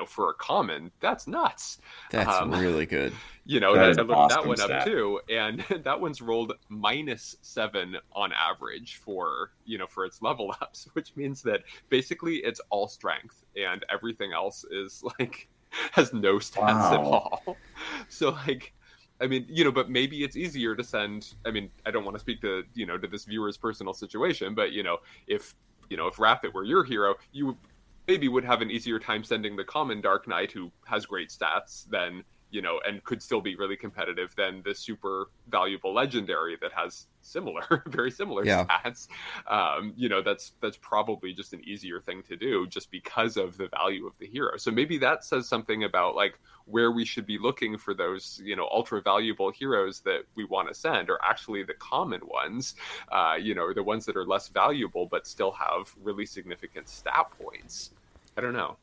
for a common, that's nuts. That's really good. And That is I looked that awesome one up stat. too, and that one's rolled -7 on average for its level ups, which means that basically it's all strength and everything else is like has no stats at Wow. all. So like, I mean, but maybe it's easier to send. I mean, I don't want to speak to to this viewer's personal situation, but if Raph were your hero, you maybe would have an easier time sending the common Dark Knight who has great stats than and could still be really competitive than the super valuable legendary that has very similar Yeah. stats. That's probably just an easier thing to do just because of the value of the hero. So maybe that says something about like where we should be looking for those, ultra valuable heroes that we want to send are actually the common ones, the ones that are less valuable but still have really significant stat points. I don't know.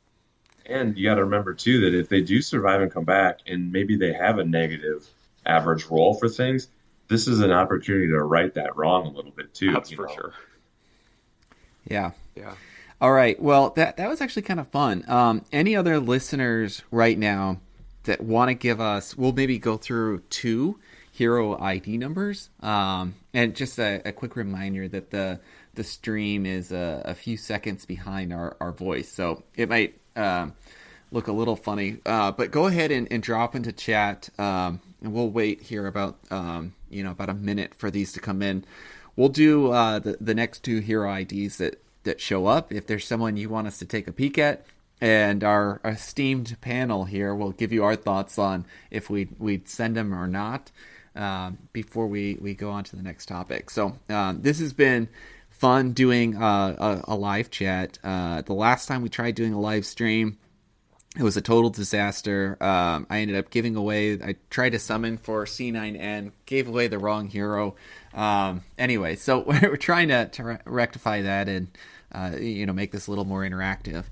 And you got to remember too that if they do survive and come back, and maybe they have a negative average roll for things, this is an opportunity to right that wrong a little bit too. That's for sure. Yeah. Yeah. All right. Well, that was actually kind of fun. Any other listeners right now that want to give us? We'll maybe go through 2 hero ID numbers, and just a quick reminder that the stream is a few seconds behind our voice, so it might look a little funny. But go ahead and drop into chat, and we'll wait here about about a minute for these to come in. We'll do the next 2 hero IDs that show up. If there's someone you want us to take a peek at, and our esteemed panel here will give you our thoughts on if we'd send them or not, before we go on to the next topic. So this has been fun doing a live chat. The last time we tried doing a live stream, it was a total disaster. I ended up giving away, I tried to summon for C9N, gave away the wrong hero. Anyway, so we're trying to rectify that and make this a little more interactive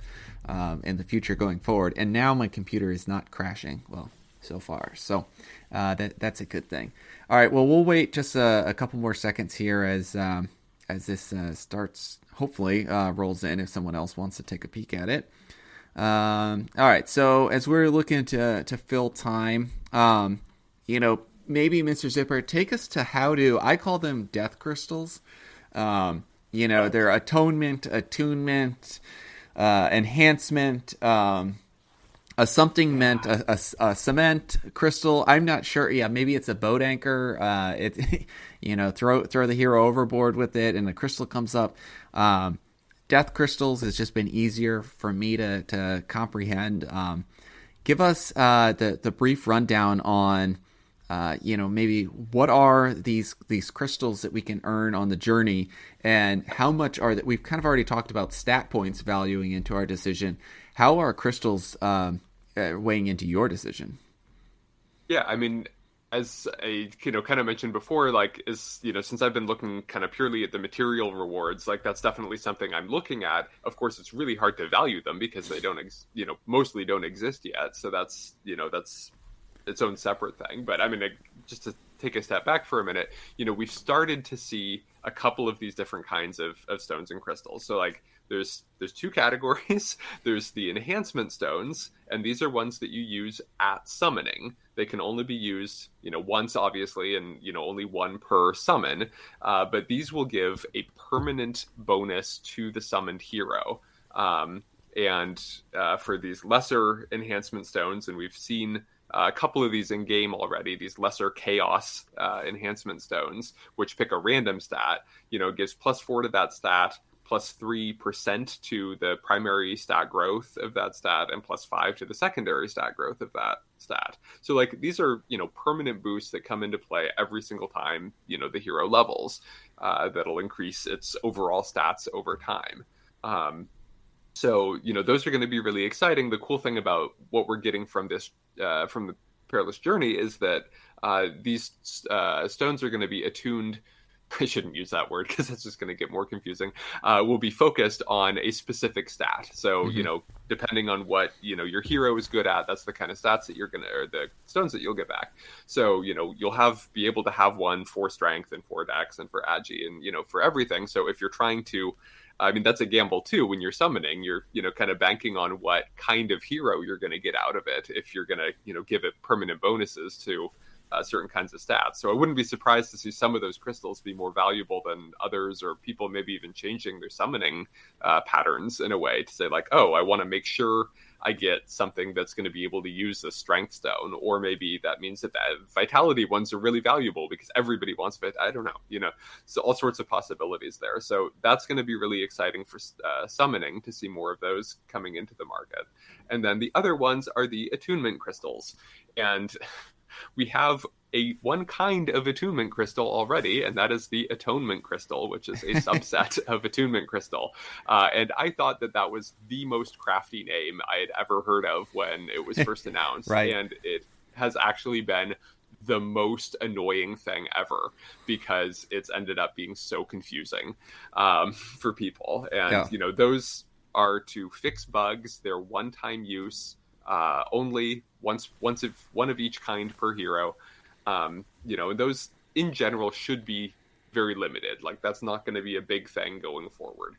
in the future going forward. And now my computer is not crashing, well, so far. So that's a good thing. All right, well, we'll wait just a couple more seconds here as this starts, hopefully rolls in if someone else wants to take a peek at it. All right, so as we're looking to fill time, maybe Mr. Zipper, take us to I call them death crystals. They're atonement, attunement, enhancement, a something meant a cement crystal. I'm not sure. Yeah, maybe it's a boat anchor. Throw the hero overboard with it, and the crystal comes up. Death crystals has just been easier for me to comprehend. Give us the brief rundown on maybe what are these crystals that we can earn on the journey, and how much are that? We've kind of already talked about stat points valuing into our decision. How are crystals weighing into your decision? Yeah, I mean, as I kind of mentioned before, like since I've been looking kind of purely at the material rewards, like that's definitely something I'm looking at. Of course, it's really hard to value them because they don't mostly don't exist yet. So that's its own separate thing. But I mean, just to take a step back for a minute, we've started to see a couple of these different kinds of stones and crystals. So like there's 2 categories. There's the enhancement stones, and these are ones that you use at summoning. They can only be used, once, obviously, and, only 1 per summon. But these will give a permanent bonus to the summoned hero. And for these lesser enhancement stones, and we've seen a couple of these in game already, these lesser chaos enhancement stones, which pick a random stat, gives +4 to that stat, +3% to the primary stat growth of that stat, and +5 to the secondary stat growth of that stat. So like these are, permanent boosts that come into play every single time, the hero levels, that'll increase its overall stats over time. So, those are going to be really exciting. The cool thing about what we're getting from this, from the Perilous Journey, is that these stones are going to be attuned I shouldn't use that word because that's just going to get more confusing, will be focused on a specific stat. So, depending on what, your hero is good at, that's the kind of stats that you're going to, or the stones that you'll get back. So, you'll be able to have one for strength and for dex and for agi and, for everything. So if you're trying to, that's a gamble too. When you're summoning, you're, kind of banking on what kind of hero you're going to get out of it. If you're going to, give it permanent bonuses to certain kinds of stats. So I wouldn't be surprised to see some of those crystals be more valuable than others, or people maybe even changing their summoning patterns in a way to say like, oh, I want to make sure I get something that's going to be able to use the strength stone, or maybe that means that vitality ones are really valuable because everybody wants it. I don't know, so all sorts of possibilities there. So that's going to be really exciting for summoning to see more of those coming into the market. And then the other ones are the attunement crystals. And we have one kind of attunement crystal already, and that is the atonement crystal, which is a subset of attunement crystal. And I thought that was the most crafty name I had ever heard of when it was first announced. Right. And it has actually been the most annoying thing ever because it's ended up being so confusing for people. And, those are to fix bugs. They're one-time use. Only once of one of each kind per hero. And those in general should be very limited. Like that's not going to be a big thing going forward.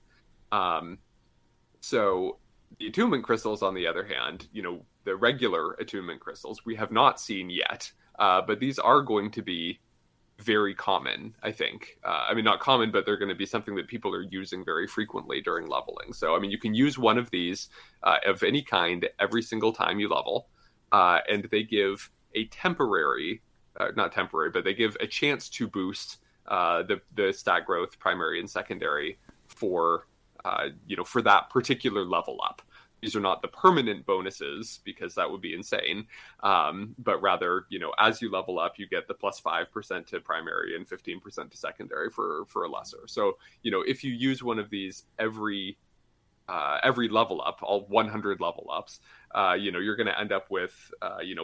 So the attunement crystals, on the other hand, the regular attunement crystals we have not seen yet, but these are going to be very common, I think. Not common, but they're going to be something that people are using very frequently during leveling. So, you can use one of these of any kind every single time you level, and they give a temporary, not temporary, but they give a chance to boost the stat growth, primary and secondary, for for that particular level up. These are not the permanent bonuses because that would be insane. But rather, as you level up, you get the plus 5% to primary and 15% to secondary for a lesser. So, if you use one of these every level up, all 100 level ups, you're going to end up with,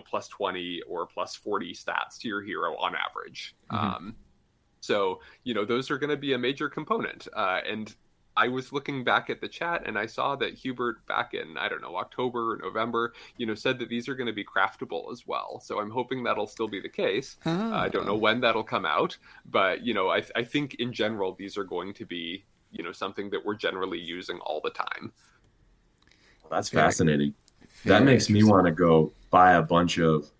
plus 20 or plus 40 stats to your hero on average. So, those are going to be a major component. And I was looking back at the chat and I saw that Hubert back in, October or November, said that these are going to be craftable as well. So I'm hoping that'll still be the case. I don't know when that'll come out, but, I think in general, these are going to be, something that we're generally using all the time. Well, that's fascinating. That makes me want to go buy a bunch of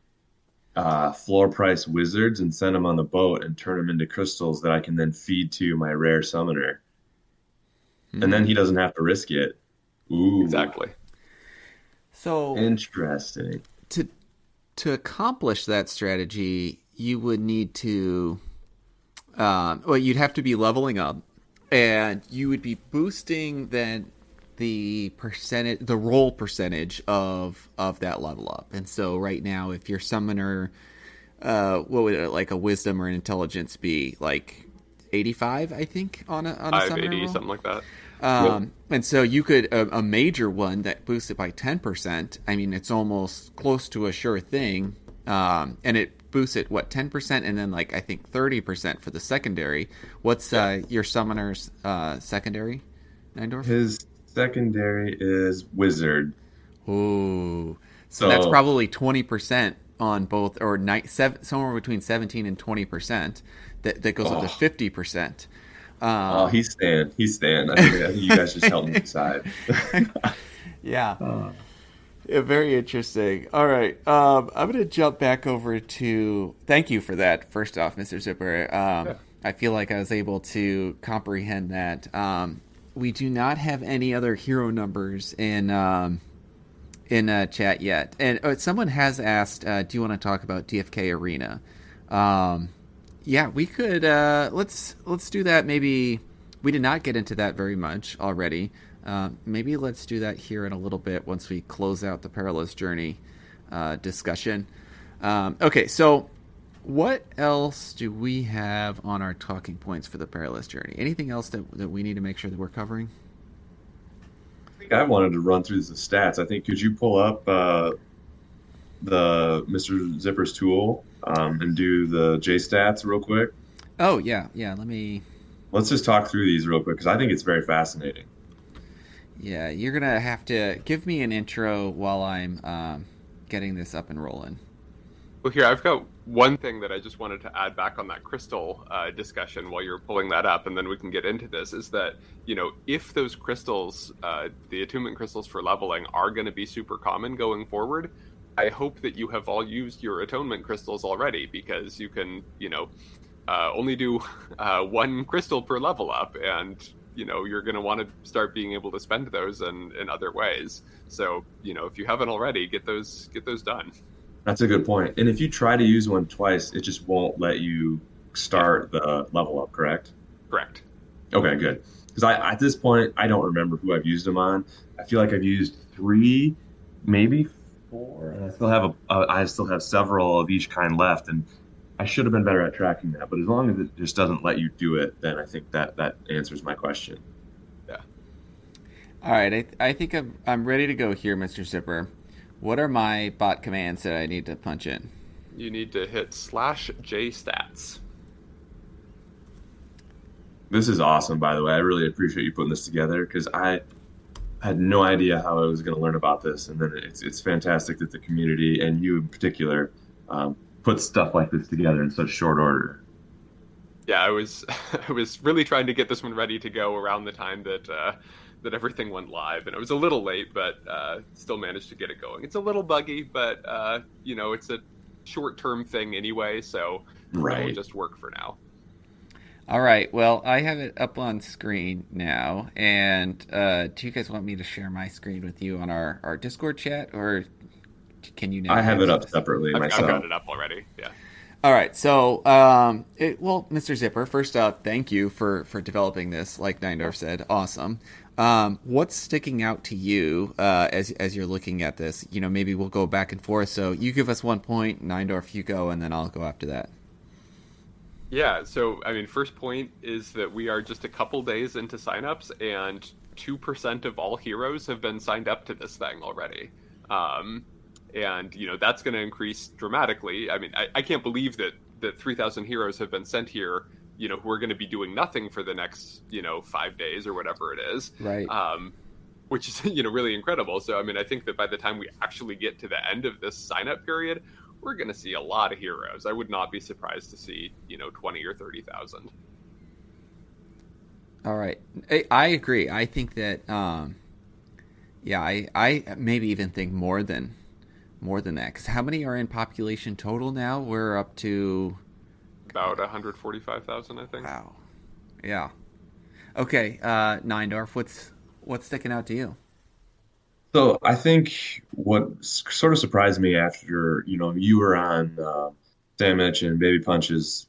floor price wizards and send them on the boat and turn them into crystals that I can then feed to my rare summoner. And then he doesn't have to risk it. Ooh. Exactly. So interesting. To accomplish that strategy, you would need to, you'd have to be leveling up, and you would be boosting then the roll percentage of that level up. And so right now, if your summoner, what would like a wisdom or an intelligence be, like 85, I think, on a summoner 580, roll? something like that. And so you could, a major one that boosts it by 10%, it's almost close to a sure thing. And it boosts it, 10%? And then, I think 30% for the secondary. What's your summoner's secondary, Nindorf? His secondary is wizard. Ooh. So that's probably 20% on both, or somewhere between 17 and 20%. That goes up to 50%. He's staying. I think you guys just helped me decide. Yeah. Very interesting. All right. I'm going to jump back over to... Thank you for that, first off, Mr. Zipper. I feel like I was able to comprehend that. We do not have any other hero numbers in chat yet. And someone has asked, do you want to talk about DFK Arena? Yeah, we could. Let's do that. Maybe we did not get into that very much already. Maybe let's do that here in a little bit once we close out the Perilous Journey discussion. Okay, so what else do we have on our talking points for the Perilous Journey? Anything else that we need to make sure that we're covering? I think I wanted to run through the stats. I think, could you pull up the Mr. Zipper's tool and do the J stats real quick? Oh yeah, yeah. Let me. Let's just talk through these real quick because I think it's very fascinating. Yeah, you're gonna have to give me an intro while I'm getting this up and rolling. Well, here, I've got one thing that I just wanted to add back on that crystal discussion while you're pulling that up, and then we can get into this. Is that, if those crystals, the attunement crystals for leveling, are going to be super common going forward, I hope that you have all used your atonement crystals already, because you can, only do one crystal per level up, and you're going to want to start being able to spend those in other ways. So, if you haven't already, get those done. That's a good point. And if you try to use one twice, it just won't let you Yeah, start the level up, correct? correct. Okay, good. Because at this point, I don't remember who I've used them on. I feel like I've used three, maybe four, and I still have several of each kind left, and I should have been better at tracking that. But as long as it just doesn't let you do it, then I think that answers my question. Yeah. All right, I think I'm ready to go here, Mr. Zipper. What are my bot commands that I need to punch in? You need to hit /J stats. This is awesome, by the way. I really appreciate you putting this together because I had no idea how I was going to learn about this, and then it's fantastic that the community and you in particular put stuff like this together in such short order. Yeah, I was I was really trying to get this one ready to go around the time that everything went live, and it was a little late, but still managed to get it going. It's a little buggy, but it's a short-term thing anyway, so it'll Right. just work for now. All right, well, I have it up on screen now, and do you guys want me to share my screen with you on our Discord chat, or can you I now have it up access? separately I've got myself. it up already. Yeah. All right, so well, Mr. Zipper, first up, thank you for developing this. Like Neindorf said, awesome. What's sticking out to you as you're looking at this? Maybe we'll go back and forth. So you give us 1 point, Neindorf, you go, and then I'll go after that. Yeah, so I mean, first point is that we are just a couple days into signups, and 2% of all heroes have been signed up to this thing already. Um, and that's going to increase dramatically. I mean, I can't believe that 3,000 heroes have been sent here, who are going to be doing nothing for the next 5 days or whatever it is. Right. Which is really incredible. So I mean, I think that by the time we actually get to the end of this sign up period, we're going to see a lot of heroes. I would not be surprised to see 20 or 30,000. All right. I agree. I think that yeah, I maybe even think more than that. Because how many are in population total now? We're up to About 145,000, I think. wow. Yeah. Okay, Neindorf, what's sticking out to you? So I think what sort of surprised me after, you were on Sandwich and Baby Punch's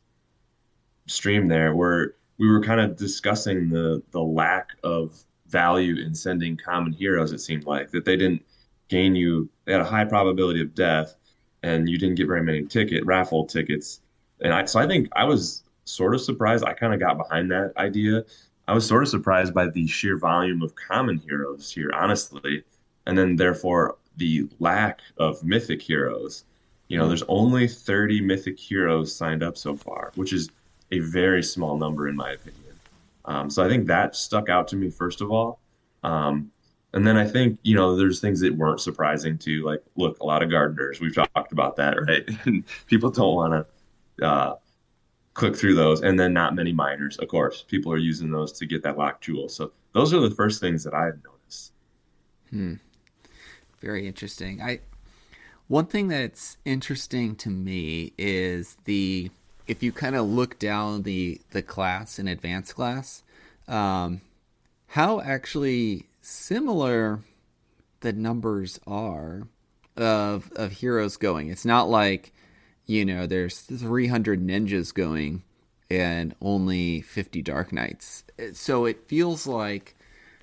stream there, where we were kind of discussing the lack of value in sending common heroes, it seemed like, that they didn't gain you, they had a high probability of death, and you didn't get very many raffle tickets. So I think I was sort of surprised. I kind of got behind that idea. I was sort of surprised by the sheer volume of common heroes here, honestly, and then therefore the lack of mythic heroes. There's only 30 mythic heroes signed up so far, which is a very small number in my opinion. So I think that stuck out to me first of all. And then I think, there's things that weren't surprising too. Like, look, a lot of gardeners. We've talked about that, right? And people don't want to click through those. And then not many miners, of course. People are using those to get that locked jewel. So those are the first things that I've noticed. Hmm. Very interesting. I One thing that's interesting to me is the if you kind of look down the class and advanced class, um, how actually similar the numbers are of heroes going. It's not like there's 300 ninjas going and only 50 dark knights. So it feels like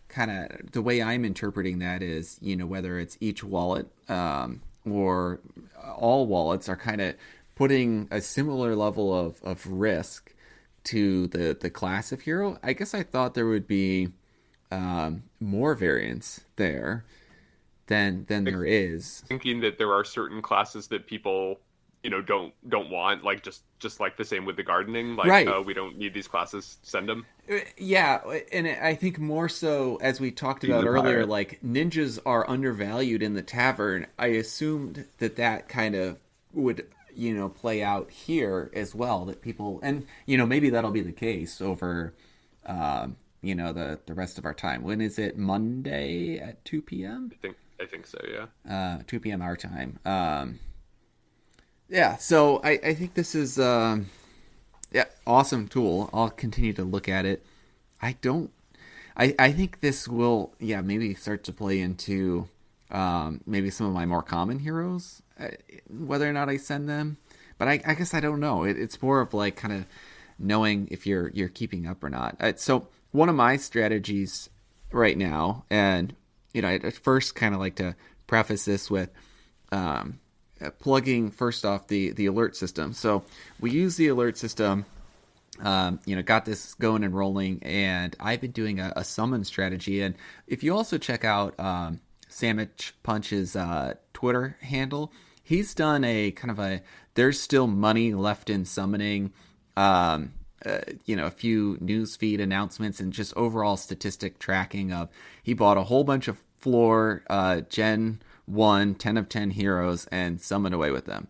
kind of the way I'm interpreting that is whether it's each wallet or all wallets are kind of putting a similar level of risk to the class of hero. I guess I thought there would be more variance there than there is. Thinking that there are certain classes that people don't want, like just like the same with the gardening, like, Right. oh, we don't need these classes, send them. Yeah, and I think more so, as we talked Feed about the earlier, pirate. like ninjas are undervalued in the tavern. I assumed that kind of would, play out here as well. That people, and maybe that'll be the case over, the rest of our time. When is it? Monday at 2 p.m. I think so, yeah. 2 p.m. our time. Yeah, so I think this is yeah, awesome tool. I'll continue to look at it. I don't. I think this will, yeah, maybe start to play into maybe some of my more common heroes, whether or not I send them. But I guess I don't know. It's more of like kind of knowing if you're keeping up or not. So one of my strategies right now, and I at first kind of like to preface this with plugging first off the alert system. So we use the alert system. Got this going and rolling, and I've been doing a summon strategy. And if you also check out Sandwich Punch's Twitter handle, he's done a kind of a there's still money left in summoning. A few newsfeed announcements and just overall statistic tracking of he bought a whole bunch of floor Gen 1 10 of 10 heroes and summoned away with them.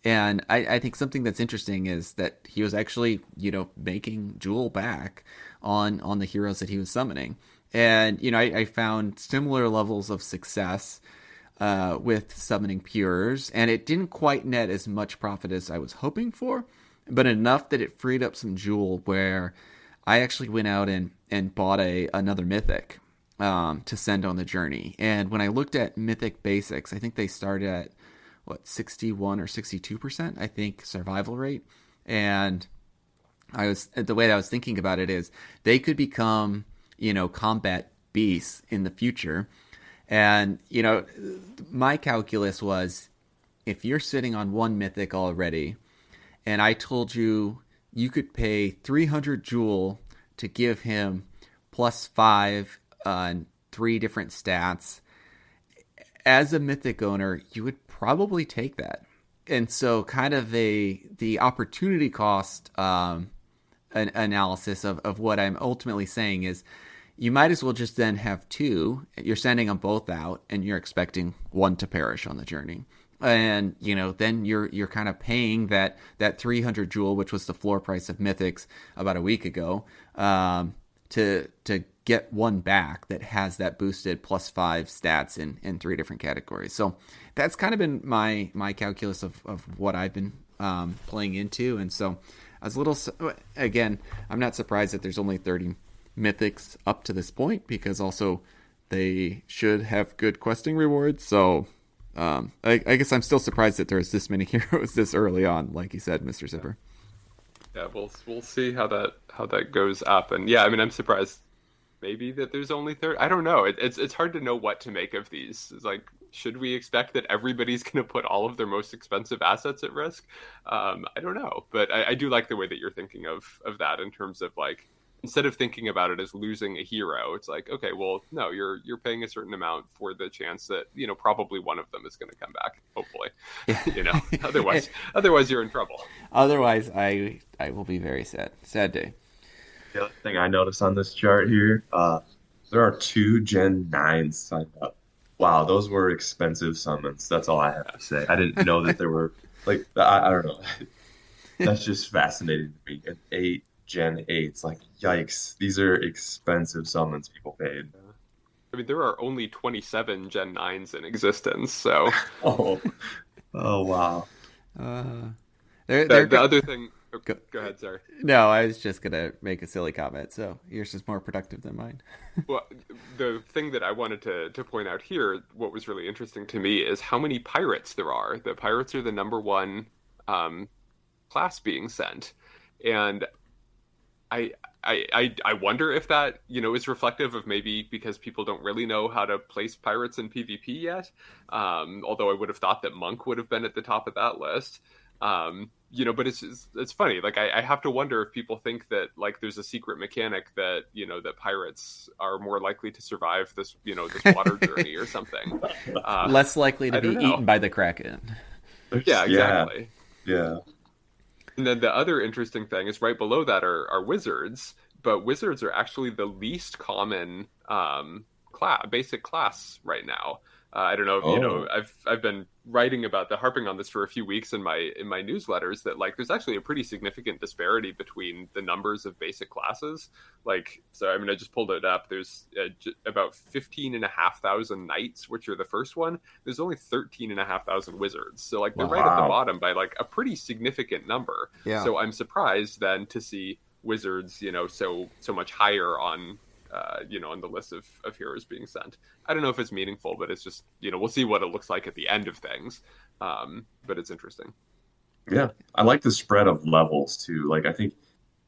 And I think something that's interesting is that he was actually, making Jewel back on the heroes that he was summoning. And, I found similar levels of success with summoning Pures, and it didn't quite net as much profit as I was hoping for, but enough that it freed up some Jewel where I actually went out and bought another Mythic to send on the journey. And when I looked at Mythic basics, I think they started at 61 or 62%, I think, survival rate. And the way that I was thinking about it is they could become, combat beasts in the future. And, my calculus was if you're sitting on one Mythic already, and I told you you could pay 300 Jewel to give him +5 on 3 different stats, as a Mythic owner, you would probably take that. And so kind of the opportunity cost analysis of what I'm ultimately saying is you might as well just then have 2. You're sending them both out, and you're expecting 1 to perish on the journey. And, then you're kind of paying that 300 Jewel, which was the floor price of Mythics about a week ago, to get 1 back that has that boosted +5 stats in 3 different categories. So that's kind of been my calculus of what I've been playing into. And so I was a little, again, I'm not surprised that there's only 30 Mythics up to this point, because also they should have good questing rewards. So I guess I'm still surprised that there's this many heroes this early on, like you said, Mr. Zipper. Yeah, we'll see how that goes up. And yeah, I mean, I'm surprised maybe that there's only 30. I don't know. It's hard to know what to make of these. It's like, should we expect that everybody's going to put all of their most expensive assets at risk? I don't know, but I do like the way that you're thinking of that in terms of, like, instead of thinking about it as losing a hero, it's like, okay, well, no, you're paying a certain amount for the chance that, probably one of them is going to come back, hopefully. Yeah. Otherwise you're in trouble. Otherwise, I will be very sad. Sad day. The other thing I noticed on this chart here, there are 2 Gen 9s signed up. Wow, those were expensive summons. That's all I have to say. I didn't know that there were, like, I don't know. That's just fascinating to me. And 8 Gen 8s, like, yikes. These are expensive summons people paid. I mean, there are only 27 Gen 9s in existence, so. Oh, wow. The other thing. Oh, go ahead, sorry. No, I was just going to make a silly comment, so yours is more productive than mine. Well, the thing that I wanted to point out here, what was really interesting to me, is how many pirates there are. The pirates are the number 1 class being sent. And I wonder if that, is reflective of maybe because people don't really know how to place pirates in PvP yet. Although I would have thought that Monk would have been at the top of that list. But it's funny. Like, I have to wonder if people think that, like, there's a secret mechanic that, that pirates are more likely to survive this, this water journey or something. Less likely to be eaten by the Kraken. Yeah, exactly. Yeah. And then the other interesting thing is right below that are wizards, but wizards are actually the least common basic class right now. I don't know if you know. Oh, I've been writing about harping on this for a few weeks in my newsletters that like there's actually a pretty significant disparity between the numbers of basic classes. Like, so I mean, I just pulled it up. There's about 15,500 knights, which are the first one. There's only 13,500 wizards. So like they're right at the wow. bottom by like a pretty significant number. Yeah. So I'm surprised then to see wizards, so much higher on on the list of heroes being sent. I don't know if it's meaningful, but it's just, we'll see what it looks like at the end of things. But it's interesting. Yeah. I like the spread of levels too. Like I think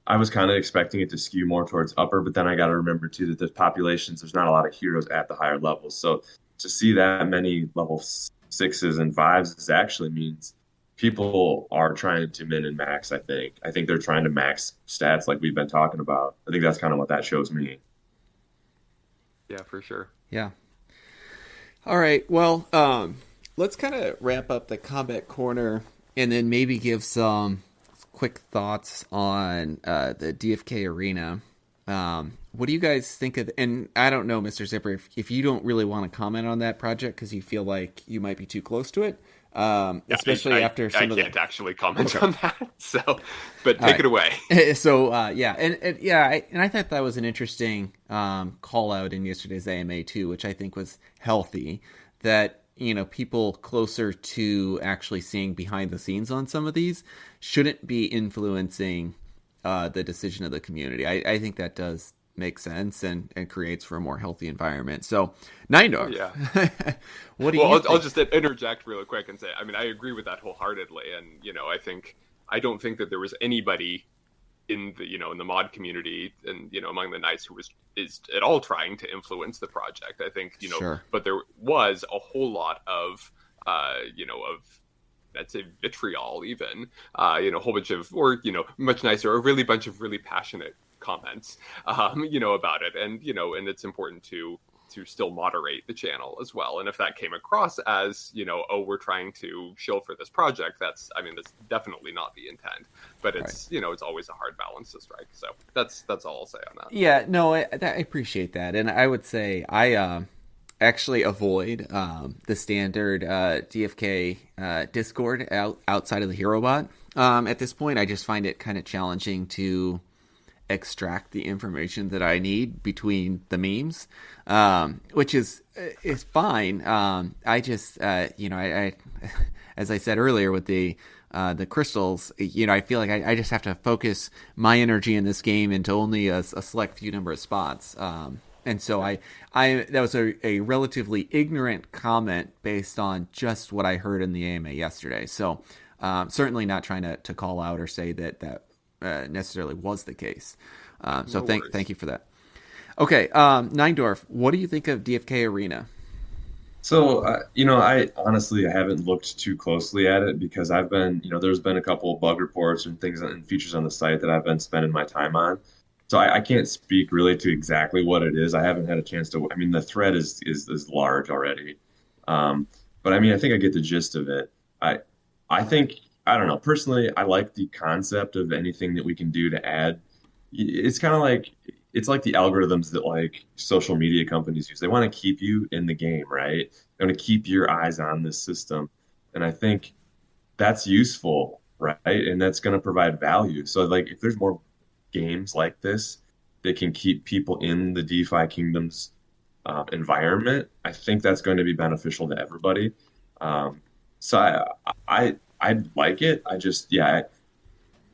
I was kind of expecting it to skew more towards upper, but then I got to remember too that there's populations, there's not a lot of heroes at the higher levels. So to see that many level sixes and fives is actually means people are trying to min and max, I think. I think they're trying to max stats like we've been talking about. I think that's kind of what that shows me. Yeah, for sure. Yeah. All right. Well, let's kind of wrap up the combat corner and then maybe give some quick thoughts on the DFK arena. What do you guys think of? And I don't know, Mr. Zipper, if you don't really want to comment on that project because you feel like you might be too close to it, especially after some I of can't actually comment on that. So, but take it away. So yeah, and I thought that was an interesting call out in yesterday's AMA too, which I think was healthy. That people closer to actually seeing behind the scenes on some of these shouldn't be influencing the decision of the community. I think that does make sense and creates for a more healthy environment. So, Neindorf, Yeah. what do you think? I'll just interject real quick and say, I mean, I agree with that wholeheartedly. And, I don't think that there was anybody in the, in the mod community and, among the knights who is at all trying to influence the project. I think, Sure. but there was a whole lot of, of, I'd say vitriol even, a whole bunch of, or, much nicer, a really bunch of really passionate comments, about it. And, and it's important to still moderate the channel as well. And if that came across as, oh, we're trying to shill for this project, that's definitely not the intent, but it's, right. It's always a hard balance to strike. So that's all I'll say on that. Yeah, no, I appreciate that. And I would say I actually avoid the standard DFK Discord outside of the hero bot. At this point, I just find it kind of challenging to extract the information that I need between the memes, which is fine. I just, I as I said earlier with the crystals, I feel like I just have to focus my energy in this game into only a select few number of spots. And so I that was a relatively ignorant comment based on just what I heard in the AMA yesterday. So certainly not trying to call out or say that necessarily was the case. So thank you for that. Okay, Neindorf, what do you think of DFK Arena? So, I honestly haven't looked too closely at it because I've been, there's been a couple of bug reports and things and features on the site that I've been spending my time on. So I can't speak really to exactly what it is. I haven't had a chance to. I mean, the thread is large already, but I mean, I think I get the gist of it. I think I don't know. Personally, I like the concept of anything that we can do to add. It's kind of like it's like the algorithms that like social media companies use. They want to keep you in the game, right? They want to keep your eyes on this system, and I think that's useful, right? And that's going to provide value. So, like, if there's more games like this that can keep people in the DeFi Kingdoms environment, I think that's going to be beneficial to everybody. So I like it.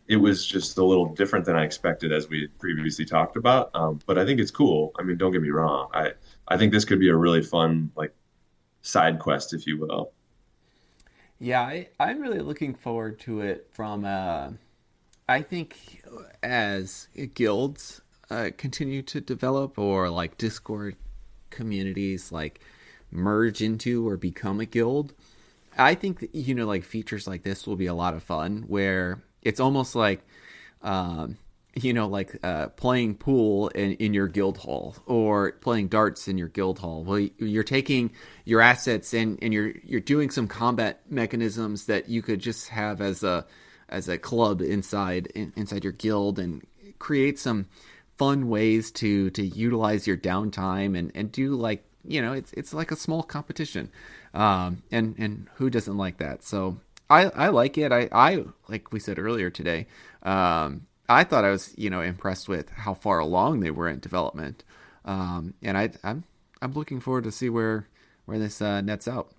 It was just a little different than I expected, as we had previously talked about. But I think it's cool. I mean, don't get me wrong. I think this could be a really fun like side quest, if you will. Yeah, I'm really looking forward to it from I think as guilds continue to develop or like Discord communities like merge into or become a guild, I think that, like features like this will be a lot of fun where it's almost like like playing pool in your guild hall or playing darts in your guild hall. Well, you're taking your assets and you're doing some combat mechanisms that you could just have as a club inside your guild, and create some fun ways to utilize your downtime and do, like, it's like a small competition, and who doesn't like that? So I like it. I like we said earlier today. I thought I was, impressed with how far along they were in development, and I'm looking forward to see where this nets out.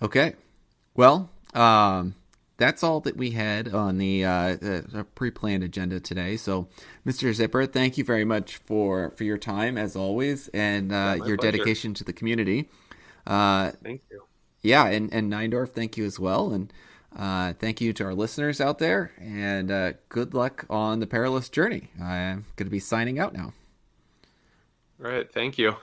Okay, well, that's all that we had on the pre-planned agenda today. So, Mr. Zipper, thank you very much for your time as always, and your pleasure. dedication to the community. Thank you. Yeah, and Neindorf, thank you as well, and thank you to our listeners out there, and good luck on the perilous journey. I'm going to be signing out now. All right. Thank you.